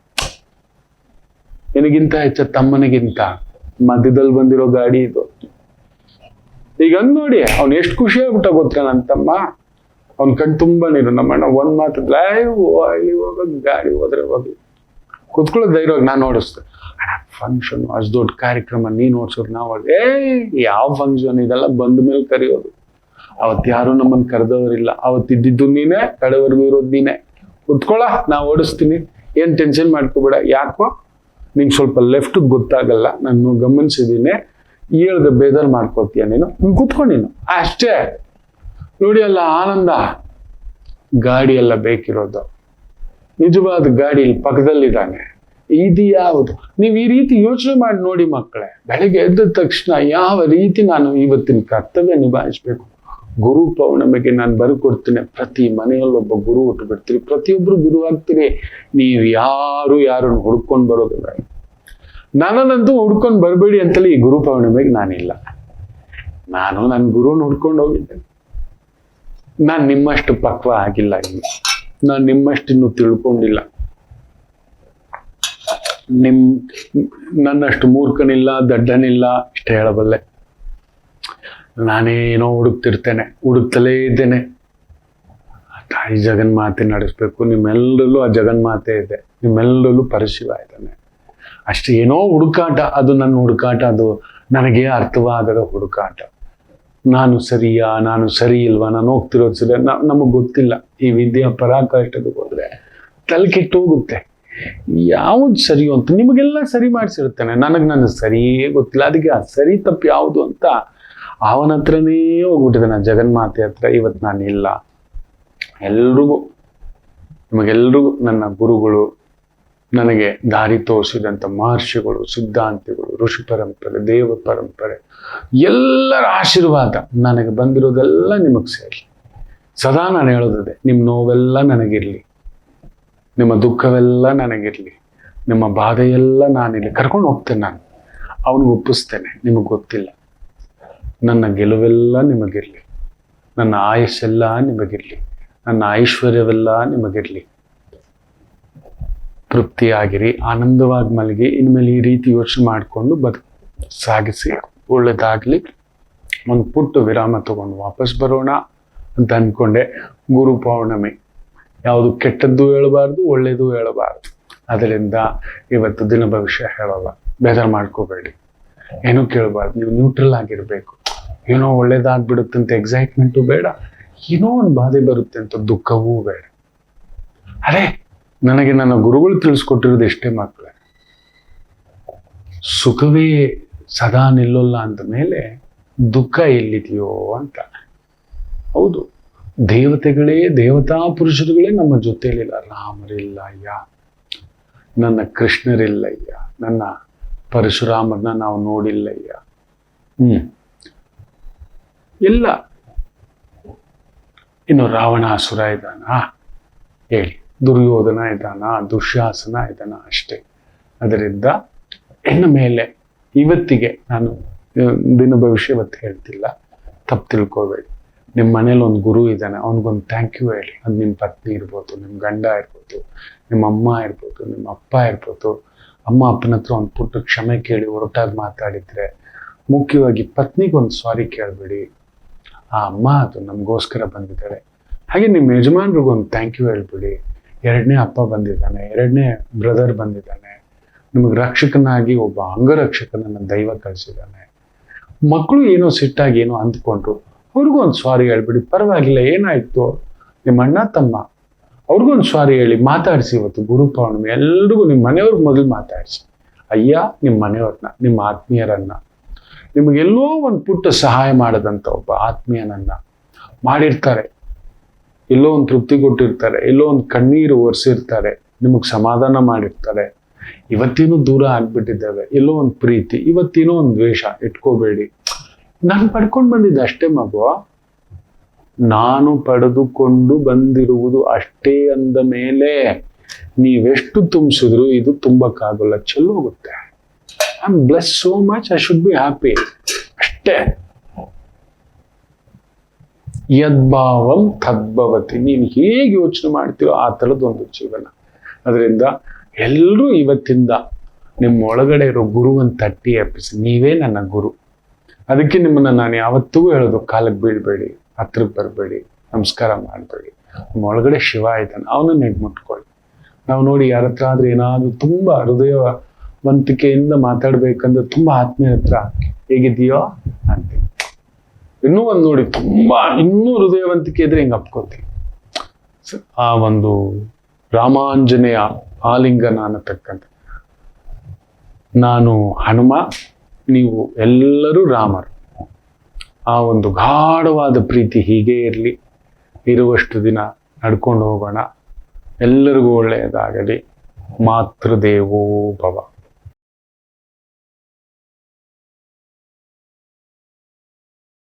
ನಿನಗಿಂತ ಹೆಚ್ಚ ತಮ್ಮನಿಗಿಂತ ಮಧ್ಯದಲ್ಲಿ ಬಂದಿರೋ ಗಾಡಿ ಇದು. ಈಗ ನೋಡಿ ಅವ್ನು ಎಷ್ಟು ಖುಷಿ ಆಗ್ಬಿಟ್ಟ ಗೊತ್ತಾ ನನ್ನ ತಮ್ಮ. ಅವ್ನ ಕಣ್ ತುಂಬಾ ನೀರು. ನಮ್ಮಣ್ಣ ಒಂದ್ ಮಾತು, ಅಲ್ಲಿ ಹೋಗ ಗಾಡಿ ಹೋದ್ರೆ ಹೋಗ್ಲಿ, ಕುತ್ಕೊಳ್ಳೋ ಧೈರ್ಯವಾಗಿ ನಾನು ಓಡಿಸ್ದೆ. ಫಂಕ್ಷನ್ ಅಷ್ಟು ದೊಡ್ಡ ಕಾರ್ಯಕ್ರಮ ನೀನ್ ಓಡಿಸೋದು ನಾವು ಯಾವ ಫಂಕ್ಷನ್ ಇದೆಲ್ಲ ಬಂದ ಮೇಲೆ ಕರೆಯೋದು. ಅವತ್ತು ಯಾರು ನಮ್ಮನ್ನು ಕರೆದವರಿಲ್ಲ, ಅವತ್ತಿದ್ದು ನೀನೇ, ಕಡೆವರೆಗೂ ಇರೋದು ನೀನೇ. ಕುತ್ಕೊಳ್ಳ, ನಾ ಓಡಿಸ್ತೀನಿ, ಏನ್ ಟೆನ್ಷನ್ ಮಾಡ್ಕೋಬೇಡ. ಯಾಕೋ ನಿಂಗೆ ಸ್ವಲ್ಪ ಲೆಫ್ಟ್ ಗೊತ್ತಾಗಲ್ಲ, ನಾನು ಗಮನಿಸಿದ್ದೀನಿ, ಹೇಳ್ದೆ ಬೇಜಾರು ಮಾಡ್ಕೋತೀಯ ನೀನು, ಕುತ್ಕೊಂಡು ನೀನು ಅಷ್ಟೇ. ನೋಡಿ ಅಲ್ಲ ಆನಂದ, ಗಾಡಿ ಎಲ್ಲ ಬೇಕಿರೋದು, ನಿಜವಾದ ಗಾಡಿ ಇಲ್ಲಿ ಪಕ್ಕದಲ್ಲಿದ್ದಾನೆ. ಇದು ಯಾವುದು? ನೀವು ಈ ರೀತಿ ಯೋಚನೆ ಮಾಡಿ ನೋಡಿ ಮಕ್ಕಳೇ. ಬೆಳಗ್ಗೆ ಎದ್ದ ತಕ್ಷಣ ಯಾವ ರೀತಿ ನಾನು ಇವತ್ತಿನ ಕರ್ತವ್ಯ ನಿಭಾಯಿಸ್ಬೇಕು. ಗುರು ಪೌರ್ಣಿಮೆಗೆ ನಾನು ಬರ್ಕೊಡ್ತೀನಿ, ಪ್ರತಿ ಮನೆಯಲ್ಲೊಬ್ಬ ಗುರು ಹುಟ್ಟು ಬಿಡ್ತೀರಿ, ಪ್ರತಿಯೊಬ್ರು ಗುರು ಆಗ್ತೀರಿ. ನೀವು ಯಾರನ್ನು ಹುಡ್ಕೊಂಡು ಬರೋದಿಲ್ಲ. ನನ್ನನ್ನಂತೂ ಹುಡ್ಕೊಂಡು ಬರಬೇಡಿ ಅಂತಲೇ ಈ ಗುರು ಪೌರ್ಣಿಮೆಗೆ ನಾನಿಲ್ಲ. ನಾನು ನನ್ನ ಗುರುನ ಹುಡ್ಕೊಂಡು ಹೋಗಿದ್ದೇನೆ. ನಾನು ನಿಮ್ಮಷ್ಟು ಪಕ್ವ ಆಗಿಲ್ಲ, ಇನ್ನು ನಾನು ನಿಮ್ಮಷ್ಟು ಇನ್ನೂ ತಿಳ್ಕೊಂಡಿಲ್ಲ, ನನ್ನಷ್ಟು ಮೂರ್ಖನಿಲ್ಲ, ದಡ್ಡನಿಲ್ಲ, ಇಷ್ಟ ಹೇಳಬಲ್ಲೆ. ನಾನೇನೋ ಹುಡುಕ್ತಿರ್ತೇನೆ, ಹುಡುಕ್ತಲೇ ಇದ್ದೇನೆ. ತಾಯಿ ಜಗನ್ಮಾತೆ ನಡೆಸ್ಬೇಕು. ನಿಮ್ಮೆಲ್ಲರಲ್ಲೂ ಆ ಜಗನ್ಮಾತೆ ಇದೆ, ನಿಮ್ಮೆಲ್ಲರಲ್ಲೂ ಪರಶಿವ ಇದ್ದಾನೆ. ಅಷ್ಟೇ, ಏನೋ ಹುಡುಕಾಟ, ಅದು ನನ್ನ ಹುಡುಕಾಟ, ಅದು ನನಗೆ ಅರ್ಥವಾಗದ ಹುಡುಕಾಟ. ನಾನು ಸರಿಯಾ, ನಾನು ಸರಿ ಇಲ್ವಾ, ನಾನು ಹೋಗ್ತಿರೋದು ಸರಿ, ನಮಗೆ ಗೊತ್ತಿಲ್ಲ. ಈ ವಿದ್ಯಾ ಪರಾಕಾಷ್ಠಕ್ಕೆ ಹೋದ್ರೆ ತಲೆ ಕೆಟ್ಟು ಹೋಗುತ್ತೆ. ಯಾವ್ದು ಸರಿಯೋ ಅಂತ ನಿಮಗೆಲ್ಲ ಸರಿ ಮಾಡಿಸಿರುತ್ತಾನೆ, ನನ್ನ ಸರಿಯೇ ಗೊತ್ತಿಲ್ಲ. ಅದಕ್ಕೆ ಆ ಸರಿ ತಪ್ಪು ಯಾವುದು ಅಂತ ಅವನ ಹತ್ರನೇ ಹೋಗ್ಬಿಟ್ಟಿದೆ. ನಾನು ಜಗನ್ಮಾತೆ ಹತ್ರ ಇವತ್ತು ನಾನು ಇಲ್ಲ. ಎಲ್ರಿಗೂ, ನಿಮಗೆಲ್ರಿಗೂ ನನ್ನ ಗುರುಗಳು, ನನಗೆ ದಾರಿ ತೋರಿಸಿದಂಥ ಮಹರ್ಷಿಗಳು, ಸಿದ್ಧಾಂತಿಗಳು, ಋಷಿ ಪರಂಪರೆ, ದೇವ ಪರಂಪರೆ, ಎಲ್ಲರ ಆಶೀರ್ವಾದ ನನಗೆ ಬಂದಿರೋದೆಲ್ಲ ನಿಮಗೆ ಸೇರಲಿ. ಸದಾ ನಾನು ಹೇಳೋದಿದೆ, ನಿಮ್ಮ ನೋವೆಲ್ಲ ನನಗಿರಲಿ, ನಿಮ್ಮ ದುಃಖವೆಲ್ಲ ನನಗಿರಲಿ, ನಿಮ್ಮ ಬಾಧೆಯೆಲ್ಲ ನಾನಿಲ್ಲಿ ಕರ್ಕೊಂಡು ಹೋಗ್ತೇನೆ. ನಾನು ಅವನಿಗೆ ಒಪ್ಪಿಸ್ತೇನೆ, ನಿಮಗೆ ಗೊತ್ತಿಲ್ಲ. ನನ್ನ ಗೆಲುವೆಲ್ಲ ನಿಮಗಿರಲಿ, ನನ್ನ ಆಯುಸ್ಸೆಲ್ಲ ನಿಮಗಿರಲಿ, ನನ್ನ ಐಶ್ವರ್ಯವೆಲ್ಲ ನಿಮಗಿರಲಿ. ತೃಪ್ತಿಯಾಗಿರಿ, ಆನಂದವಾಗಿ ಮಲಗಿ. ಇನ್ಮೇಲೆ ಈ ರೀತಿ ಯೋಚನೆ ಮಾಡಿಕೊಂಡು ಸಾಗಿಸಿ. ಒಳ್ಳೆದಾಗಲಿ. ಒಂದು ಪುಟ್ಟ ವಿರಾಮ ತಗೊಂಡು ವಾಪಸ್ ಬರೋಣ ಅಂತ ಅಂದ್ಕೊಂಡೆ. ಗುರು ಪೌರ್ಣಮಿ, ಯಾವುದು ಕೆಟ್ಟದ್ದು ಹೇಳಬಾರ್ದು, ಒಳ್ಳೇದು ಹೇಳಬಾರ್ದು. ಅದರಿಂದ ಇವತ್ತು ದಿನ ಭವಿಷ್ಯ ಹೇಳೋಲ್ಲ, ಬೇಜಾರು ಮಾಡ್ಕೋಬೇಡಿ, ಏನೂ ಕೇಳಬಾರ್ದು. ನೀವು ನ್ಯೂಟ್ರಲ್ ಆಗಿರ್ಬೇಕು. ಏನೋ ಒಳ್ಳೇದಾಗ್ಬಿಡುತ್ತಂತ ಎಕ್ಸೈಟ್ಮೆಂಟು ಬೇಡ, ಏನೋ ಒಂದು ಬಾಧೆ ಬರುತ್ತೆ ಅಂತ ದುಃಖವೂ ಬೇಡ. ಅರೆ, ನನಗೆ ನನ್ನ ಗುರುಗಳು ತಿಳಿಸ್ಕೊಟ್ಟಿರೋದು ಎಷ್ಟೇ ಮಕ್ಕಳೇ, ಸುಖವೇ ಸದಾ ನಿಲ್ಲೋಲ್ಲ ಅಂದ ಮೇಲೆ ದುಃಖ ಎಲ್ಲಿದೆಯೋ ಅಂತ. ಹೌದು, ದೇವತೆಗಳೇ, ದೇವತಾ ಪುರುಷರುಗಳೇ ನಮ್ಮ ಜೊತೆಯಲ್ಲಿಲ್ಲ. ರಾಮರಿಲ್ಲ ಅಯ್ಯ, ನನ್ನ ಕೃಷ್ಣರಿಲ್ಲಯ್ಯ, ನನ್ನ ಪರಶುರಾಮರನ್ನ ನಾವು ನೋಡಿಲ್ಲಯ್ಯ. ಇಲ್ಲ. ಇನ್ನು ರಾವಣಾಸುರ ಇದ್ದಾನ ಹೇಳಿ, ದುರ್ಯೋಧನ ಇದ್ದಾನ, ದುಶ್ಯಾಸನ ಇದ್ದಾನ, ಅಷ್ಟೇ. ಅದರಿಂದ ಇನ್ನು ಮೇಲೆ ಇವತ್ತಿಗೆ ನಾನು ದಿನ ಭವಿಷ್ಯ ಇವತ್ತು ಹೇಳ್ತಿಲ್ಲ, ತಪ್ಪು ತಿಳ್ಕೊಬೇಡಿ. ನಿಮ್ಮ ಮನೇಲಿ ಒಂದು ಗುರು ಇದ್ದಾನೆ, ಅವನಿಗೊಂದು ಥ್ಯಾಂಕ್ ಯು ಹೇಳಿ. ಅದು ನಿಮ್ಮ ಪತ್ನಿ ಇರ್ಬೋದು, ನಿಮ್ಮ ಗಂಡ ಇರ್ಬೋದು, ನಿಮ್ಮ ಅಮ್ಮ ಇರ್ಬೋದು, ನಿಮ್ಮ ಅಪ್ಪ ಇರ್ಬೋದು. ಅಮ್ಮ ಅಪ್ಪನ ಹತ್ರ ಒಂದು ಪುಟ್ಟ ಕ್ಷಮೆ ಕೇಳಿ ಹೊರಟಾಗಿ ಮಾತಾಡಿದ್ರೆ, ಮುಖ್ಯವಾಗಿ ಪತ್ನಿಗೊಂದು ಸಾರಿ ಕೇಳಬೇಡಿ. ಆ ಅಮ್ಮ ಅದು ನಮಗೋಸ್ಕರ ಬಂದಿದ್ದಾಳೆ. ಹಾಗೆ ನಿಮ್ಮ ಯಜಮಾನ್ರಿಗೊಂದು ಥ್ಯಾಂಕ್ ಯು ಹೇಳ್ಬಿಡಿ. ಎರಡನೇ ಅಪ್ಪ ಬಂದಿದ್ದಾನೆ, ಎರಡನೇ ಬ್ರದರ್ ಬಂದಿದ್ದಾನೆ, ನಿಮಗೆ ರಕ್ಷಕನಾಗಿ ಒಬ್ಬ ಅಂಗರಕ್ಷಕನನ್ನ ದೈವ ಕಳಿಸಿದ್ದಾನೆ. ಮಕ್ಕಳು ಏನೋ ಸಿಟ್ಟಾಗಿ ಏನೋ ಅಂದ್ಕೊಂಡ್ರು, ಅವ್ರಿಗೂ ಒಂದು ಸಾರಿ ಹೇಳ್ಬಿಡಿ. ಪರವಾಗಿಲ್ಲ, ಏನಾಯ್ತು, ನಿಮ್ಮ ಅಣ್ಣ ತಮ್ಮ ಅವ್ರಿಗೊಂದು ಸಾರಿ ಹೇಳಿ, ಮಾತಾಡಿಸಿ. ಇವತ್ತು ಗುರು ಪೌರ್ಣಮಿ, ಎಲ್ರಿಗೂ ನಿಮ್ಮ ಮನೆಯವ್ರಿಗೆ ಮೊದಲು ಮಾತಾಡಿಸಿ. ಅಯ್ಯ, ನಿಮ್ಮ ಮನೆಯವ್ರನ್ನ, ನಿಮ್ಮ ಆತ್ಮೀಯರನ್ನ, ನಿಮಗೆಲ್ಲೋ ಒಂದು ಪುಟ್ಟ ಸಹಾಯ ಮಾಡದಂತ ಒಬ್ಬ ಆತ್ಮೀಯನನ್ನ ಮಾಡಿರ್ತಾರೆ, ಎಲ್ಲೋ ಒಂದು ತೃಪ್ತಿ ಕೊಟ್ಟಿರ್ತಾರೆ, ಎಲ್ಲೋ ಒಂದು ಕಣ್ಣೀರು ಒರೆಸಿರ್ತಾರೆ, ನಿಮಗೆ ಸಮಾಧಾನ ಮಾಡಿರ್ತಾರೆ. ಇವತ್ತೇನೋ ದೂರ ಆಗ್ಬಿಟ್ಟಿದ್ದೇವೆ, ಎಲ್ಲೋ ಒಂದು ಪ್ರೀತಿ, ಇವತ್ತೇನೋ ಒಂದು ದ್ವೇಷ ಇಟ್ಕೋಬೇಡಿ. ನಾನು ಪಡ್ಕೊಂಡು ಬಂದಿದ್ದೆ ಅಷ್ಟೇ ಮಗು, ನಾನು ಪಡೆದುಕೊಂಡು ಬಂದಿರುವುದು ಅಷ್ಟೇ ಅಂದ ಮೇಲೆ ನೀವೆಷ್ಟು ತುಂಬಿಸಿದ್ರು ಇದು ತುಂಬಕ್ಕಾಗಲ್ಲ, ಚೆಲ್ಲೋಗುತ್ತೆ. I am bless so much, I should be happy, ಅಷ್ಟೇ. ಯದ್ಭಾವಂ ತದ್ಭವತಿ. ನೀನು ಹೇಗೆ ಯೋಚನೆ ಮಾಡ್ತೀರೋ ಆ ಥರದೊಂದು ಜೀವನ. ಅದರಿಂದ ಎಲ್ಲರೂ ಇವತ್ತಿಂದ ನಿಮ್ಮ ಒಳಗಡೆ ಇರೋ ಗುರುವನ್ನು ತಟ್ಟಿ ಎಪ್ಪಿಸಿ. ನೀವೇ ನನ್ನ ಗುರು. ಅದಕ್ಕೆ ನಿಮ್ಮನ್ನ ನಾನು ಯಾವತ್ತೂ ಹೇಳೋದು, ಕಾಲಕ್ಕೆ ಬೀಳ್ಬೇಡಿ, ಹತ್ರಕ್ಕೆ ಬರಬೇಡಿ, ನಮಸ್ಕಾರ ಮಾಡಬೇಡಿ. ನಿಮ್ಮ ಒಳಗಡೆ ಶಿವ ಇದ್ದಾನೆ, ಅವನನ್ನ ಹೇಗೆ ಮುಟ್ಕೊಳ್ಳಿ. ನಾವು ನೋಡಿ ಯಾರ ಹತ್ರ ಆದ್ರೆ ಏನಾದ್ರೂ ತುಂಬಾ ಹೃದಯವಂತಿಕೆಯಿಂದ ಮಾತಾಡ್ಬೇಕಂದ್ರೆ ತುಂಬಾ ಆತ್ಮೀಯ ಹತ್ರ ಹೇಗಿದೆಯೋ ಅಂತೀವಿ. ಇನ್ನೂ ಒಂದು ನೋಡಿ, ಇನ್ನೂ ಹೃದಯವಂತಿಕೆ ಇದ್ರೆ ಹಿಂಗೆ ಅಪ್ಕೋತೀವಿ. ಆ ಒಂದು ರಾಮಾಂಜನೇಯ ಆಲಿಂಗನ ಅನ್ನತಕ್ಕಂಥ, ನಾನು ಹನುಮ, ನೀವು ಎಲ್ಲರೂ ರಾಮರು. ಆ ಒಂದು ಗಾಢವಾದ ಪ್ರೀತಿ ಹೀಗೆ ಇರಲಿ, ಇರುವಷ್ಟು ದಿನ ನಡ್ಕೊಂಡು ಹೋಗೋಣ. ಎಲ್ಲರಿಗೂ ಒಳ್ಳೆಯದಾಗಲಿ. ಮಾತೃದೇವೋ ಭವ.